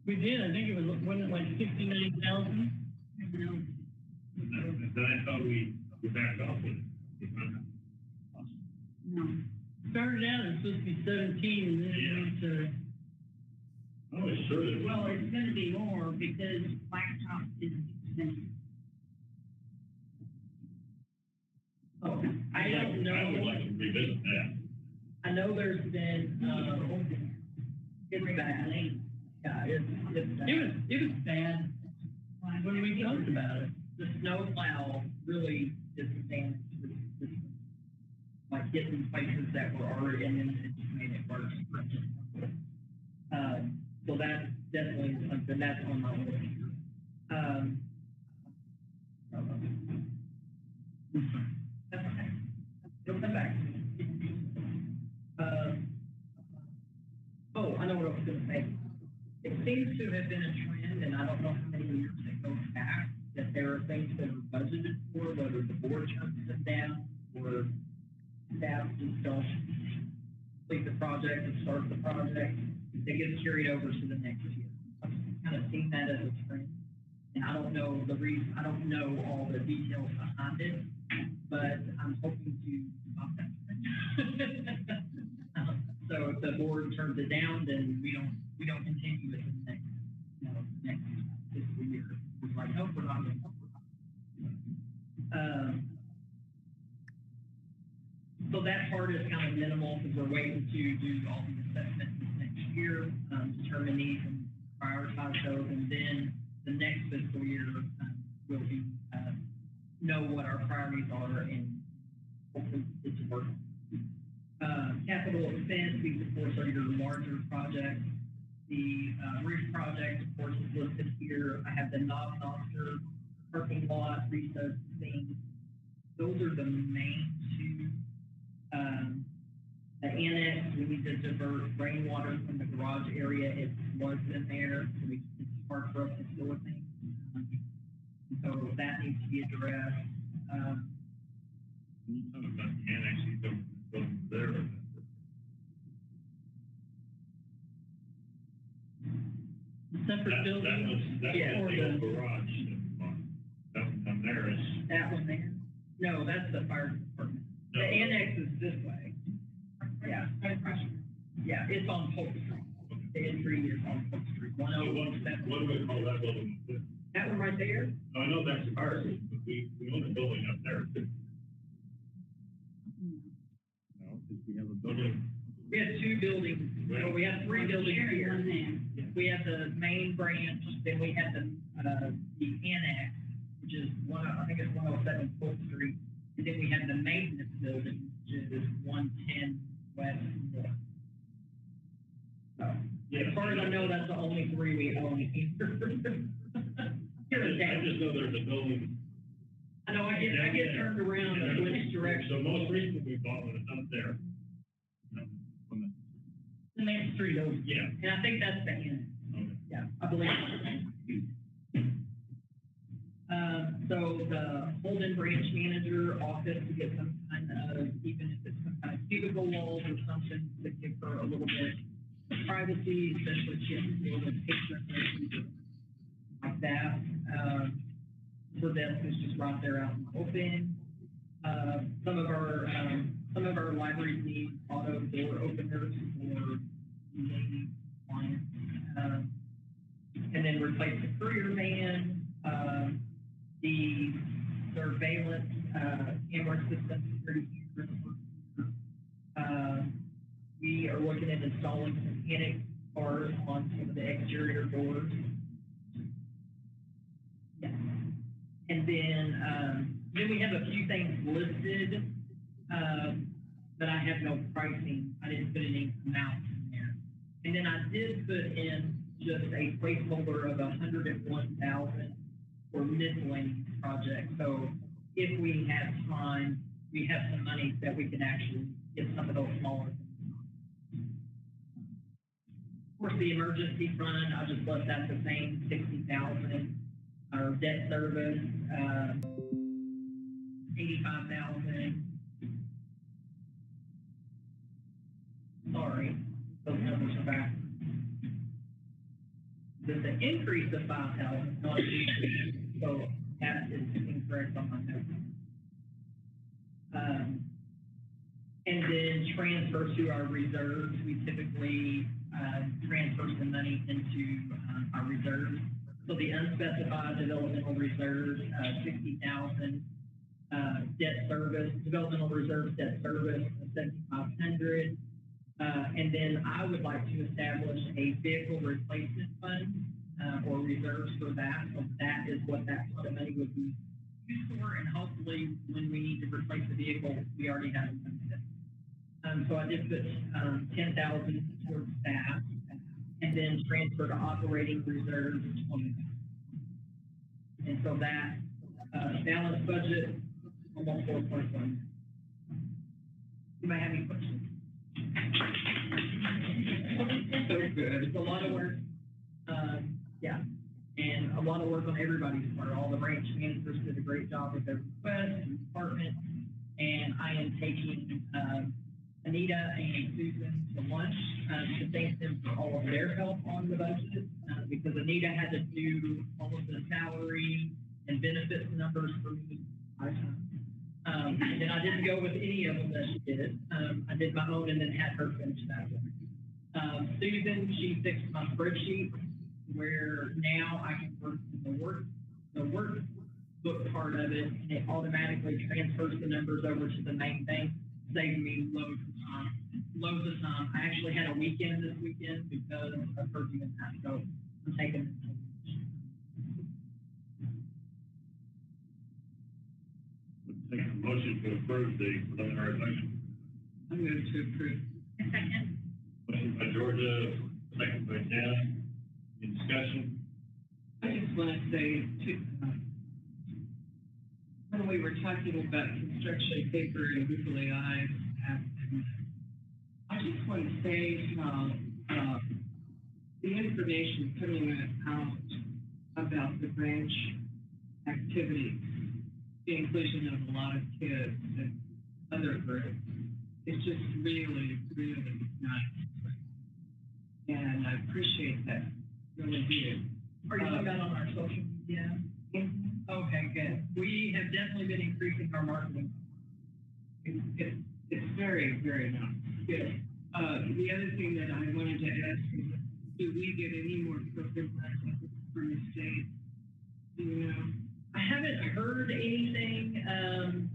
We did. I think it was, wasn't it like 69,000? Then I thought we backed off with it. No. Started out, it's supposed to be 17, and then it went to, Oh, it's sure that. Well, it's gonna be more because blacktop is expensive. oh, I don't know. I would like to revisit that. I know there's been, it's bad. Yeah, it's bad. It was bad when we talked about it. The snow plow really disadvantaged this, like getting places that were already in, and it just made it worse. So that definitely is something that's on my list. That's okay. It'll come back. Oh, I know what I was gonna say. It seems to have been a trend, and I don't know how many years it goes back, that there are things that are budgeted for, whether the board turns them down, or staff just don't complete the project and start the project, it gets carried over to the next year. I've kind of seen that as a trend, and I don't know the reason, I don't know all the details behind it, but I'm hoping to stop that trend. So if the board turns it down, then we don't continue it in the next fiscal year. We're like, nope, we're not going to. So that part is kind of minimal because we're waiting to do all the assessments this next year, determine needs and prioritize those, and then the next fiscal year will be know what our priorities are and hopefully it's working. Capital expense, these of course are your larger projects. The roof project, of course, is listed here. I have the Knob-Noster parking lot, resurfacing. Those are the main two. The annex, we need to divert rainwater from the garage area. It floods in there, so it's hard for us to store things. So that needs to be addressed. Can you talk about the annex, you don't go there? Separate building. That Yeah, was or the old the- garage. That one there is. That one there? No, that's the fire department. The No. annex is this way. Yeah. Yeah, it's on Polk Street. The entry is on Polk Street, So what do 101. we call that building? That one right there? I know that's the fire station, but we own a building up there. No, because we have a building. We have two buildings, well, we have three buildings here. We have the main branch, then we have the annex, which is I think it's 107 Polk Street. And then we have the maintenance building, which is 110 West North. So, as far as I know, that's the only three we own here. Here in I town. just know there's a building. I know, I get turned around in which direction. So most recently we bought one up there. From The Main Street over. Yeah. And I think that's the end. Okay. Yeah, I believe. So the Holden branch manager office to get some kind of, even if it's some kind of cubicle walls or something to give her a little bit of privacy, especially if she has to deal with patrons like that. Her desk is just right there out in the open. Some of our libraries need auto door openers for lady clients. And then replace the courier van, the surveillance, camera system, security cameras. We are looking at installing some panic bars on some of the exterior doors. Yeah. And then we have a few things listed, but I have no pricing. I didn't put any amounts in there. And then I did put in just a placeholder of 101,000 for miscellaneous projects. So if we have time, we have some money that we can actually get some of those smaller things. Of course, the emergency fund, I just left that the same, 60,000. Our debt service, 85,000. Sorry, those numbers are back. There's an increase of 5,000, not a decrease, so that is incorrect on my notes. And then transfer to our reserves. We typically transfer some money into our reserves. So the unspecified developmental reserves, 60,000. Debt service, developmental reserves, debt service, 7,500. And then I would like to establish a vehicle replacement fund or reserves for that. So that is what that pot of money would be used for. And hopefully, when we need to replace the vehicle, we already have it. So I did put 10,000 towards that, and then transfer to operating reserves 20,000. And so that balanced budget almost 4.1. You might have any questions? So good. It's a lot of work. Yeah. And a lot of work on everybody's part. All the branch managers did a great job with their requests and departments. And I am taking Anita and Susan to lunch to thank them for all of their help on the budget because Anita had to do all of the salary and benefits numbers for me. And I didn't go with any of them that she did. I did my own and then had her finish that one. Susan, she fixed my spreadsheet where now I can work in the workbook part of it, and it automatically transfers the numbers over to the main thing, saving me loads of time. I actually had a weekend this weekend because of her doing that, so I'm taking it. Take a motion to approve the preliminary budget. I'm going to approve. Second. Motion by Georgia, second by Jan. Any discussion? I just want to say, when we were talking about construction paper and Google AI, I just want to say how the information coming out about the branch activities, the inclusion of a lot of kids and other groups, it's just really, really nice. And I appreciate that. Really do. Are you talking about on our social media? Okay, good. We have definitely been increasing our marketing. It's very, very nice. Good. The other thing that I wanted to ask is, do we get any more program money from the state? Do you know? I haven't heard anything. I'm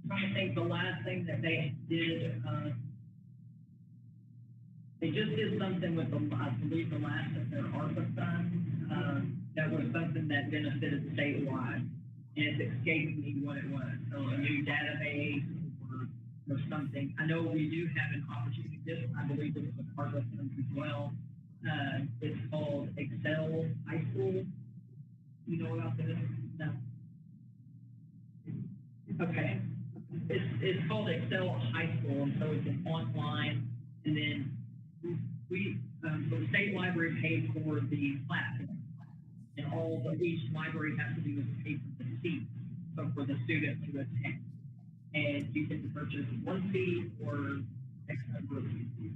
trying to think the last thing that they did. They just did something with I believe the last of their ARPA funds. That was something that benefited statewide, and it's escaping me what it was. So a new database or something. I know we do have an opportunity. I believe this is a ARPA funds as well. It's called Excel High School. You know about this? No. Okay. It's called Excel High School, and so it's an online, and then pay for the platform. And all that each library has to do is pay for the seat, so for the student to attend. And you can purchase one seat or X number of seats.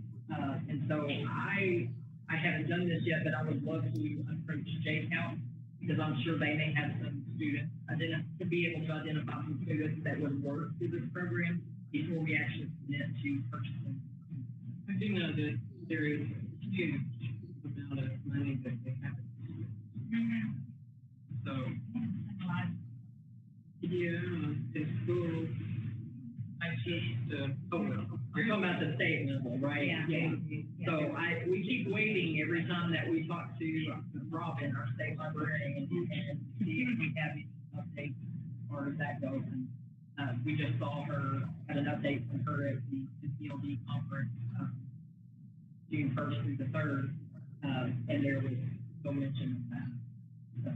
And so I haven't done this yet, but I would love to approach J-Count, because I'm sure they may have some students, to be able to identify some students that would work through this program before we actually commit to purchasing. I do know that there is a huge amount of money that they have. So, yeah, in school, I just, you're talking about the state level, right? Yeah. So we keep waiting every time that we talk to Robin, our state librarian, and see if we have any updates as far as that goes. And, we just saw her, had an update from her at the PLD conference, June 1st through the 3rd, and there was no mention of that. So.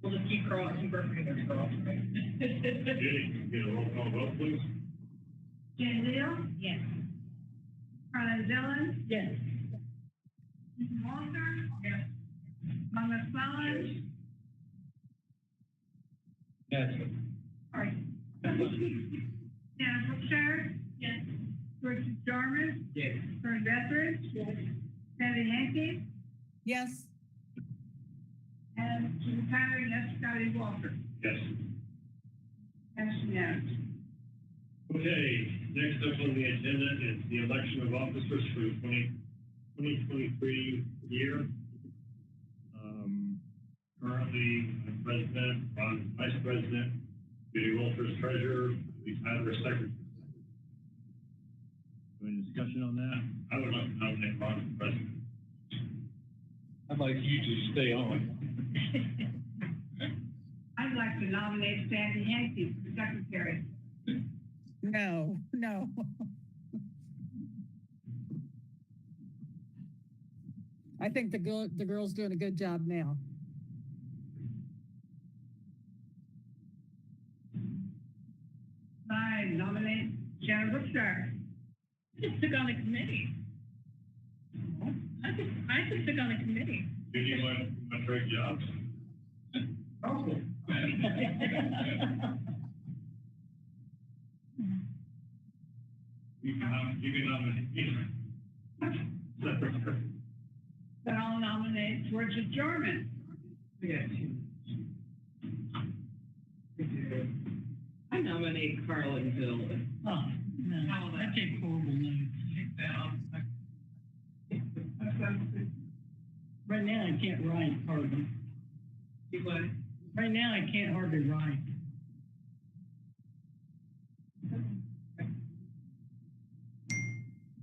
We'll just keep our fingers crossed. Judy, get a roll call vote, please. Jen Lill? Yes. Carla Dillon? Yes. Mrs. Walter? Yes. Mama Flowers? Yes. All right. Shannon Brookshire? Yes. Richard Jarvis? Yes. Karen Etheridge? Yes. Sandy Hankey? Yes. And Jim Tyler, yes, Scotty Walter. Yes. Action yes. Okay, next up on the agenda is the election of officers for the 2023 year. Currently, I'm president, Ron vice president, Judy Wolfers treasurer, Lee Tyler secretary. Any discussion on that? I would like to nominate Ron for president. I'd like you to stay on. I'd like to nominate Sandy Hankey for secretary. No. I think the girl's doing a good job now. I nominate Shannon Brookshire. I just took on a committee. I just took on a committee. Judy, you want to trade jobs? Oh. You can nominate me. Then I'll nominate Richard Jarman. Yes. I nominate Carlin Bill. Oh, no, that's a horrible name. Right now, I can't write hardly. You what? Right now, I can't hardly write.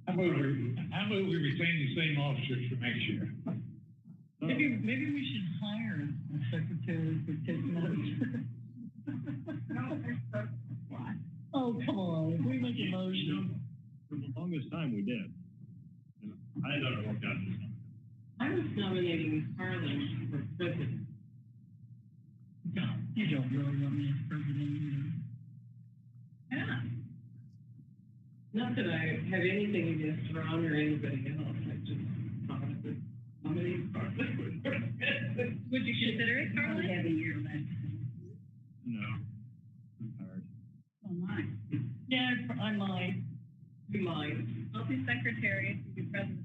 I move we retain the same officers for next year. Maybe we should hire a secretary for taking notes. Oh, come on, we make a motion. For the longest time, we did. And I don't work out this time. I was nominating Carlin for president. No, you don't really want me as president either. Yeah. Not that I have anything against Ron or anybody else, I just thought I would nominate Carlin. Would you consider it, I Carly? have a year left. No. I'm tired. Oh, my. Yeah, I might. You might. I'll be secretary if you be president.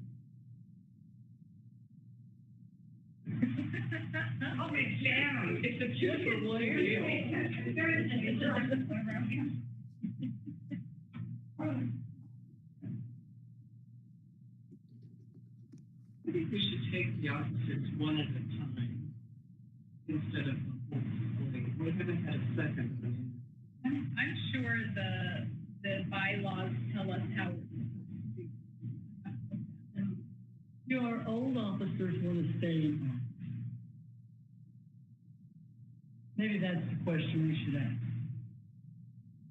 Oh, it's Shannon. It's a two for one deal. I think we should take the officers one at a time instead of the whole slate. We haven't had a second. I'm sure the bylaws tell us how we're supposed to do. Your old officers want to stay in office. Maybe that's the question we should ask.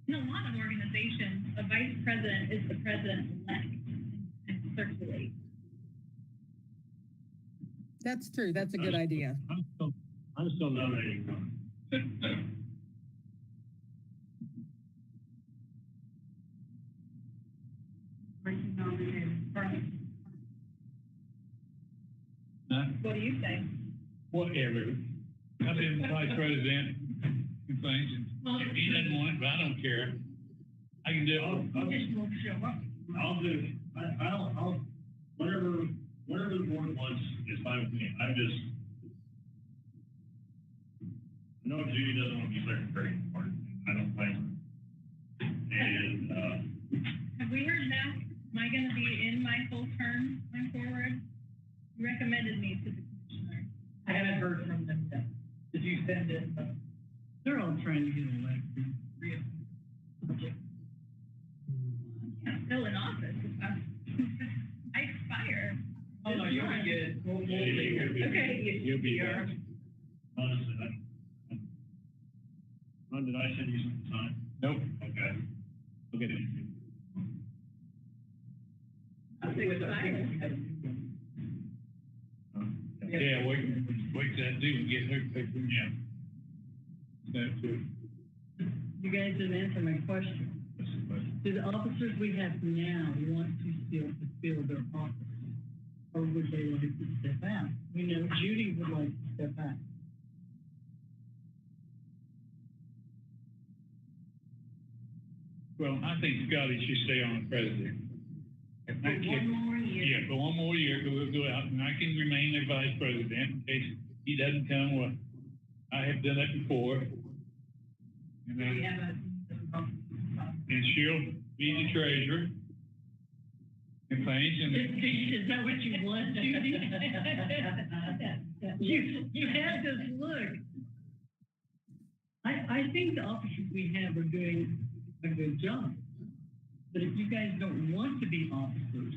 In a lot of organizations, a vice president is the president-elect and circulates. That's true. That's a good idea. I'm still Nominating Ron. Nominated Carlin. What do you say? Whatever. I've been vice president and things, and if he doesn't want it, but I don't care. I can do it. Just won't show up. I'll do, I'll, whatever the board wants is fine with me. I know Judy doesn't want to be secretary anymore. I don't blame her. And, Have we heard back? Am I gonna be in my full term going forward? You recommended me to the commissioner. I haven't heard from them yet. Did you send it? They're all trying to get elected. I'm still in office. I expire. Oh, no, you'll be good. We'll Okay. You'll be Yeah. back. honestly, Ron, did I send you some time? Nope. Okay. Okay. I think it's Yeah, wait till that dude get her picked in. Yeah. That's it. You guys didn't answer my question. What's the question? Do the officers we have now want to still fulfill their office? Or would they like to step out? We know Judy would like to step out. Well, I think Scotty should stay on as president. For one more year. Yeah, for one more year, we'll go out, and I can remain the vice president in case he doesn't come. Well, I have done that before. And We then, have and she'll be the treasurer. And things, and Is that what you want, Judy? You have this look. I think the officers we have are doing a good job. But if you guys don't want to be officers,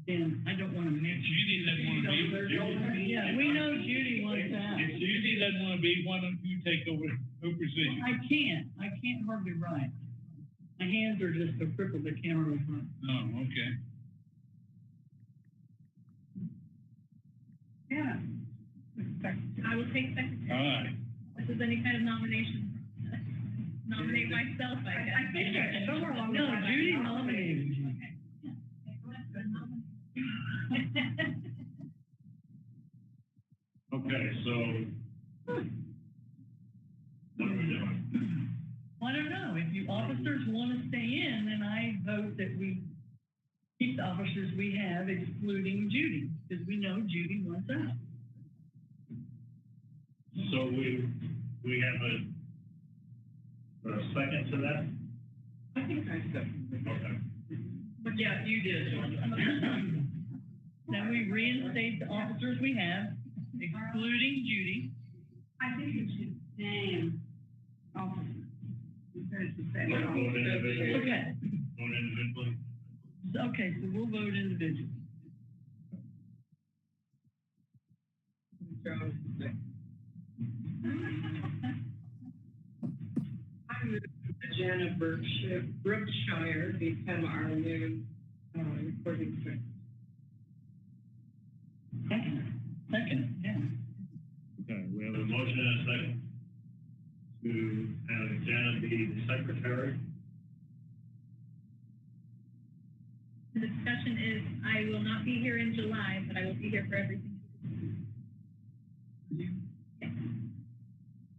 then I don't want to make. Judy doesn't want to be. Yeah, we know Judy wants out. If Judy doesn't want to be, why don't you take over her position? I can't hardly write. My hands are just so crippled, I can't hardly write. Oh, okay. Yeah. I will take secretary. All right. This is any kind of nomination process. Nominate myself, I guess. I think somewhere along the line. No, Judy nominated you. Okay, so. What are we doing? I don't know, if you officers want to stay in, then I vote that we keep the officers we have excluding Judy, because we know Judy wants out. So we have a second to that? I think I seconded it. Okay. But yeah, you did. Now we reinstate the officers we have, excluding Judy. I think it should name officers. Instead of just saying. Let's vote individually. Okay, Vote individually. okay, so we'll vote individually. I move Jana Brookshire become our new, recording secretary. Second, yeah. Okay, we have A a motion and a second to have Jana be the secretary. The discussion is, I will not be here in July, but I will be here for everything.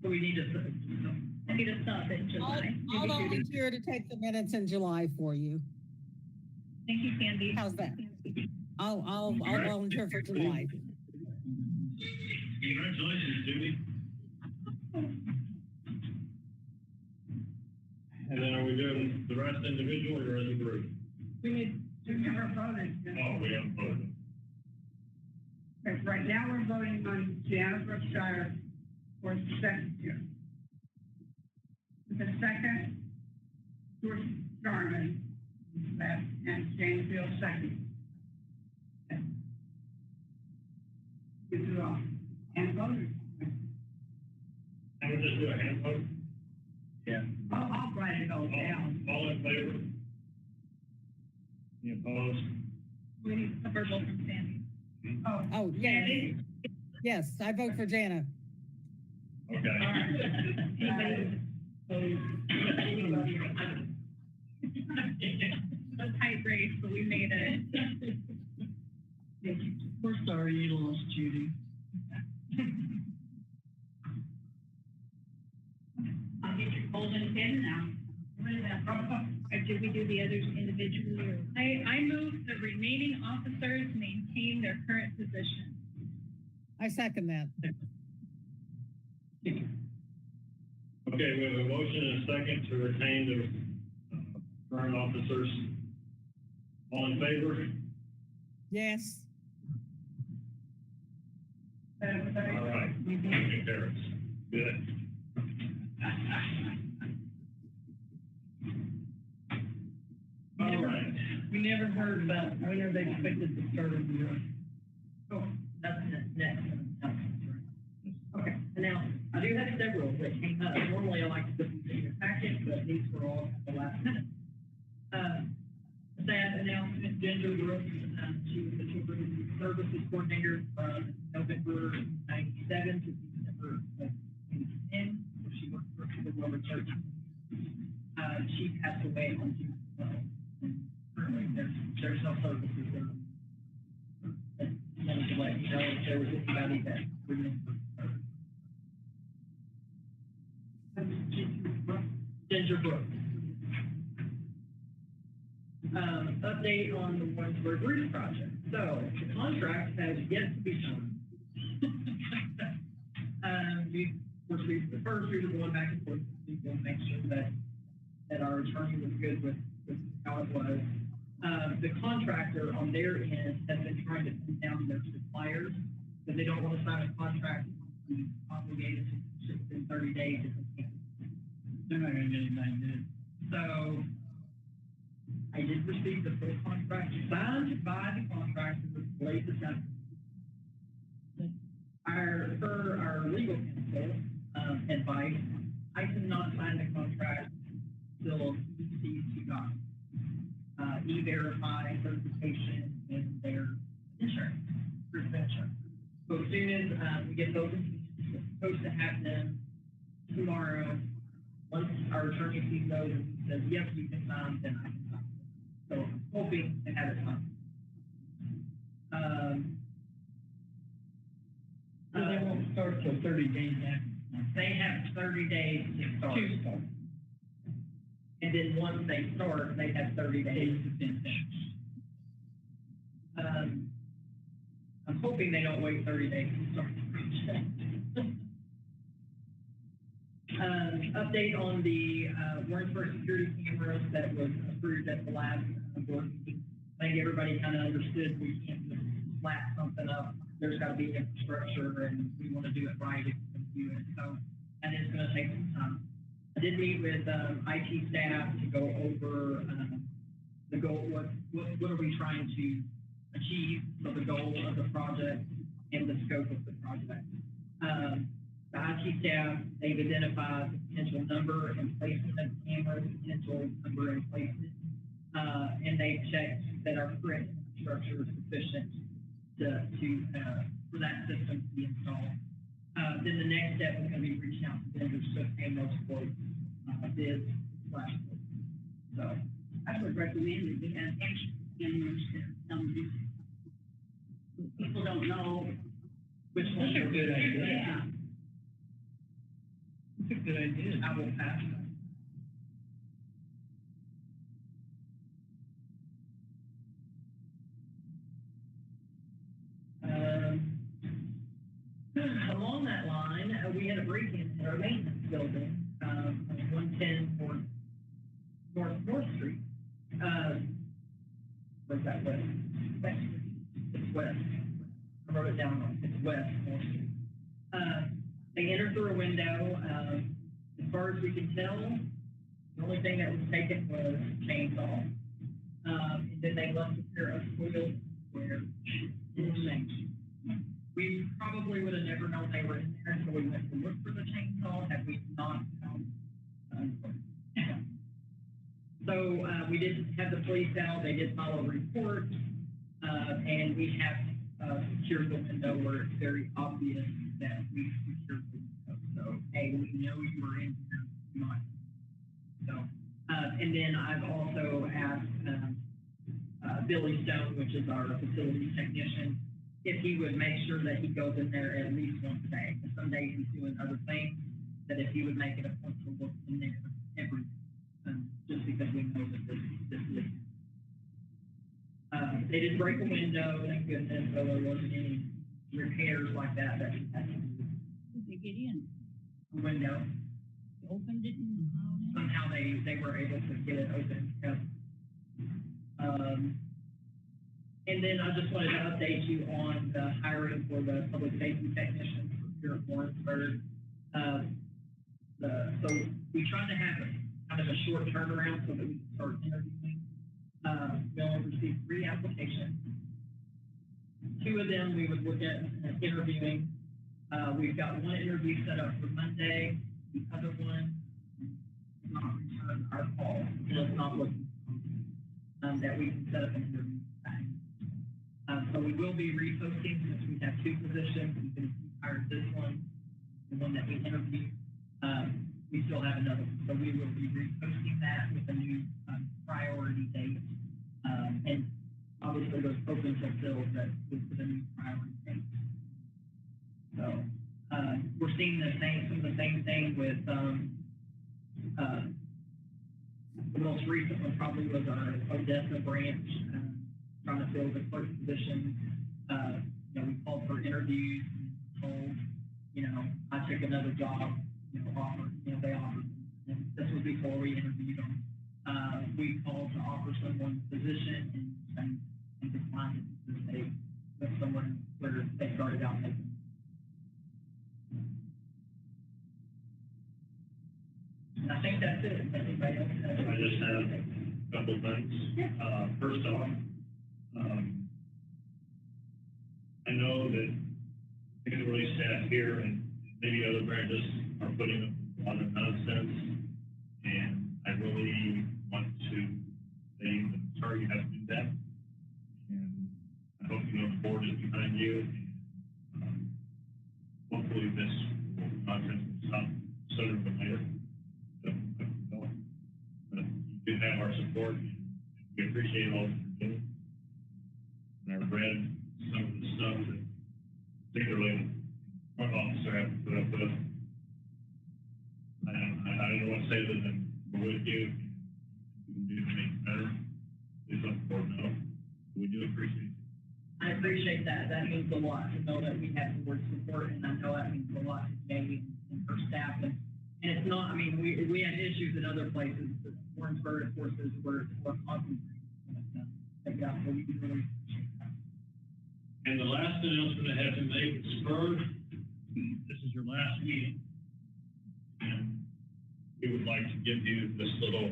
So we need to. I need to stop in July. I'll Maybe Judy. volunteer to take the minutes in July for you. Thank you, Candy. How's that? I'll volunteer for July. Congratulations, Judy. And then are we doing the rest individually or as a group? We need, we never voted. Oh, we haven't voted. Okay, right now we're voting on Jana Brookshire for secretary. The second, George Jarman, and James Bill second. Okay. Good to all. And voters. And we'll just do a hand vote? Yeah. I'll write it all down. All in favor? Any opposed? We need a verbal from Sandy. Oh, yeah. Yes, I vote for Jana. Okay. A tight race, but we made it. Thank you. We're sorry you lost Judy. I'll get your golden pin now. What is that? Or did we do the others individually or? I move the remaining officers maintain their current position. I second that. Okay, we have a motion and a second to retain the current officers. All in favor? Yes. All right, motion carries. Good. All right. We never heard about, when are they expected to start a year? Oh, that's next. Okay, now, I do have several that came up. Normally I like to put them in your packet, but these were all at the last minute. Sad announcement, Ginger Brooks, she was the children's services coordinator from November 97 to December of 2010. So she worked for a little over 13 years. She passed away on June 12th. Currently, there's no services there. But I wanted to let you know if there was anybody that remembered her. Ginger Brooks. Update on the Warrensburg Roof project. So the contract has yet to be signed. The first we were going back and forth to make sure that our attorney was good with how it was. The contractor on their end has been trying to pin down their suppliers because they don't want to sign a contract and be obligated to ship within 30 days if they can't. They're not going to get anything done. So I did receive the full contract signed by the contractor late December. Per our legal counsel advice, I cannot sign the contract till these two documents. E-Verify certification and their insurance, proof of insurance. So as soon as we get those, we're supposed to have them tomorrow. Once our attorney sees those and says, yes, you can sign, then I can sign. So I'm hoping to have it signed. So they won't start till 30 days after. They have 30 days to start. And then once they start, they have 30 days to finish. I'm hoping they don't wait 30 days to start the project. Update on the Warrensburg security cameras that was approved at the last board meeting. I think everybody kind of understood we can't just slap something up. There's got to be infrastructure, and we want to do it right if we can do it. So that is going to take some time. I did meet with IT staff to go over the goal. What are we trying to achieve? So the goal of the project and the scope of the project. The IT staff, they've identified the potential number and placement of cameras, potential number and placement, and they've checked that our current infrastructure is sufficient for that system to be installed. Then the next step is going to be reaching out to vendors to obtain those quotes, bids, quotes. So I would recommend that we have extra cameras that people don't know. Which one's a good idea? Yeah. It's a good idea. I will pass that. Along that line, we had a break-in at our maintenance building, on 110 North Street. Where's that west? West. It's west. I wrote it down wrong. It's west North Street. They entered through a window. As far as we can tell, the only thing that was taken was a chainsaw. And then they left a pair of wheels where it was changed. We probably would have never known they were in there until we went to look for the chainsaw had we not found So we did have the police out. They did file a report, and we have secured the window where it's very obvious that we secured the window. So, hey, we know you were in here. Not. So, and then I've also asked Billy Stone, which is our facilities technician, if he would make sure that he goes in there at least once a day. 'Cause some days he's doing other things, that if he would make it a point to look in there every day, just because we know that this leak. They did break a window, thank goodness, so there wasn't any repairs like that we had to do. Did they get in? The window, They opened it and allowed in? somehow they were able to get it open, yeah. And then I just wanted to update you on the hiring for the public safety technician here at Warrensburg. So we tried to have kind of a short turnaround so that we can start interviewing. We only received 3 applications. 2 of them we would look at interviewing. We've got 1 interview set up for Monday. The other one has not returned our call, so it's not looking that we can set up an interview back. So we will be reposting since we have 2 positions. We can hire this one, the one that we interviewed. We still have another one, so we will be reposting that with a new priority date. And obviously those open to fill that with the new priority date. So we're seeing some of the same thing with the most recent one probably was our Odessa branch, trying to fill the clerk position. We called for interviews, told, I took another job, offered, they offered. And this was before we interviewed them. We called to offer someone a position and declined it because they with someone where they started out making. And I think that's it. Anybody else has? I just have a couple of things. First off, I know that particularly staff here and maybe other branches are putting up a lot of nonsense, and I really want to say that sorry you have to do that. And I hope you know the board is behind you. And hopefully this nonsense will stop sooner than later. But you do have our support, and we appreciate all that you're doing. And I've read some of the stuff that particularly front officer have to put up with. I don't know what to say other than we're with you. We can do to make it better. Please let the board know. We do appreciate it. I appreciate that. That means a lot to know that we have the word support, and I know that means a lot to Jamie and her staff. And it's not, we had issues in other places, but Warrensburg, of course, is where it's more concentrated. Yeah, so we really appreciate that. And the last announcement I have to make is Spur, this is your last meeting. And we would like to give you this little,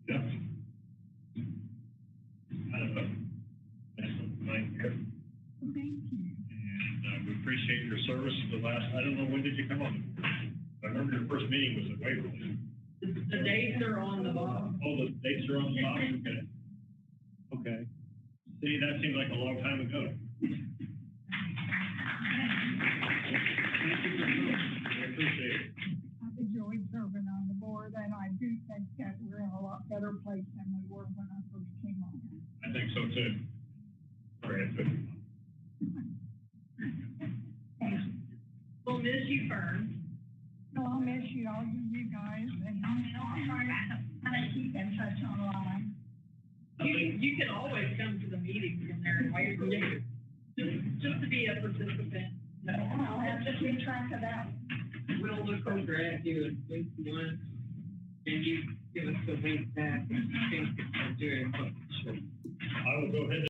kind of a nice little thing here. Thank you. And we appreciate your service for the last, I don't know, when did you come on the board? I remember your first meeting was at Waverly. The dates are on the bottom. Oh, the dates are on the top, okay. Okay. See, that seems like a long time ago. Thank you for coming. I appreciate it. I've enjoyed serving on the board, and I do think that we're in a lot better place than we were when I first came on. I think so too. Sorry, I took. Thank you. We'll miss you, Fern. No, I'll miss you, all you guys, and I'll try to keep in touch online. You can always come to the meetings in there and wait for you, just to be a participant. No, I'll have to keep track of that. We'll look over at you and wink once, and you give us a wink back, and think that you're doing what you should. I will go ahead and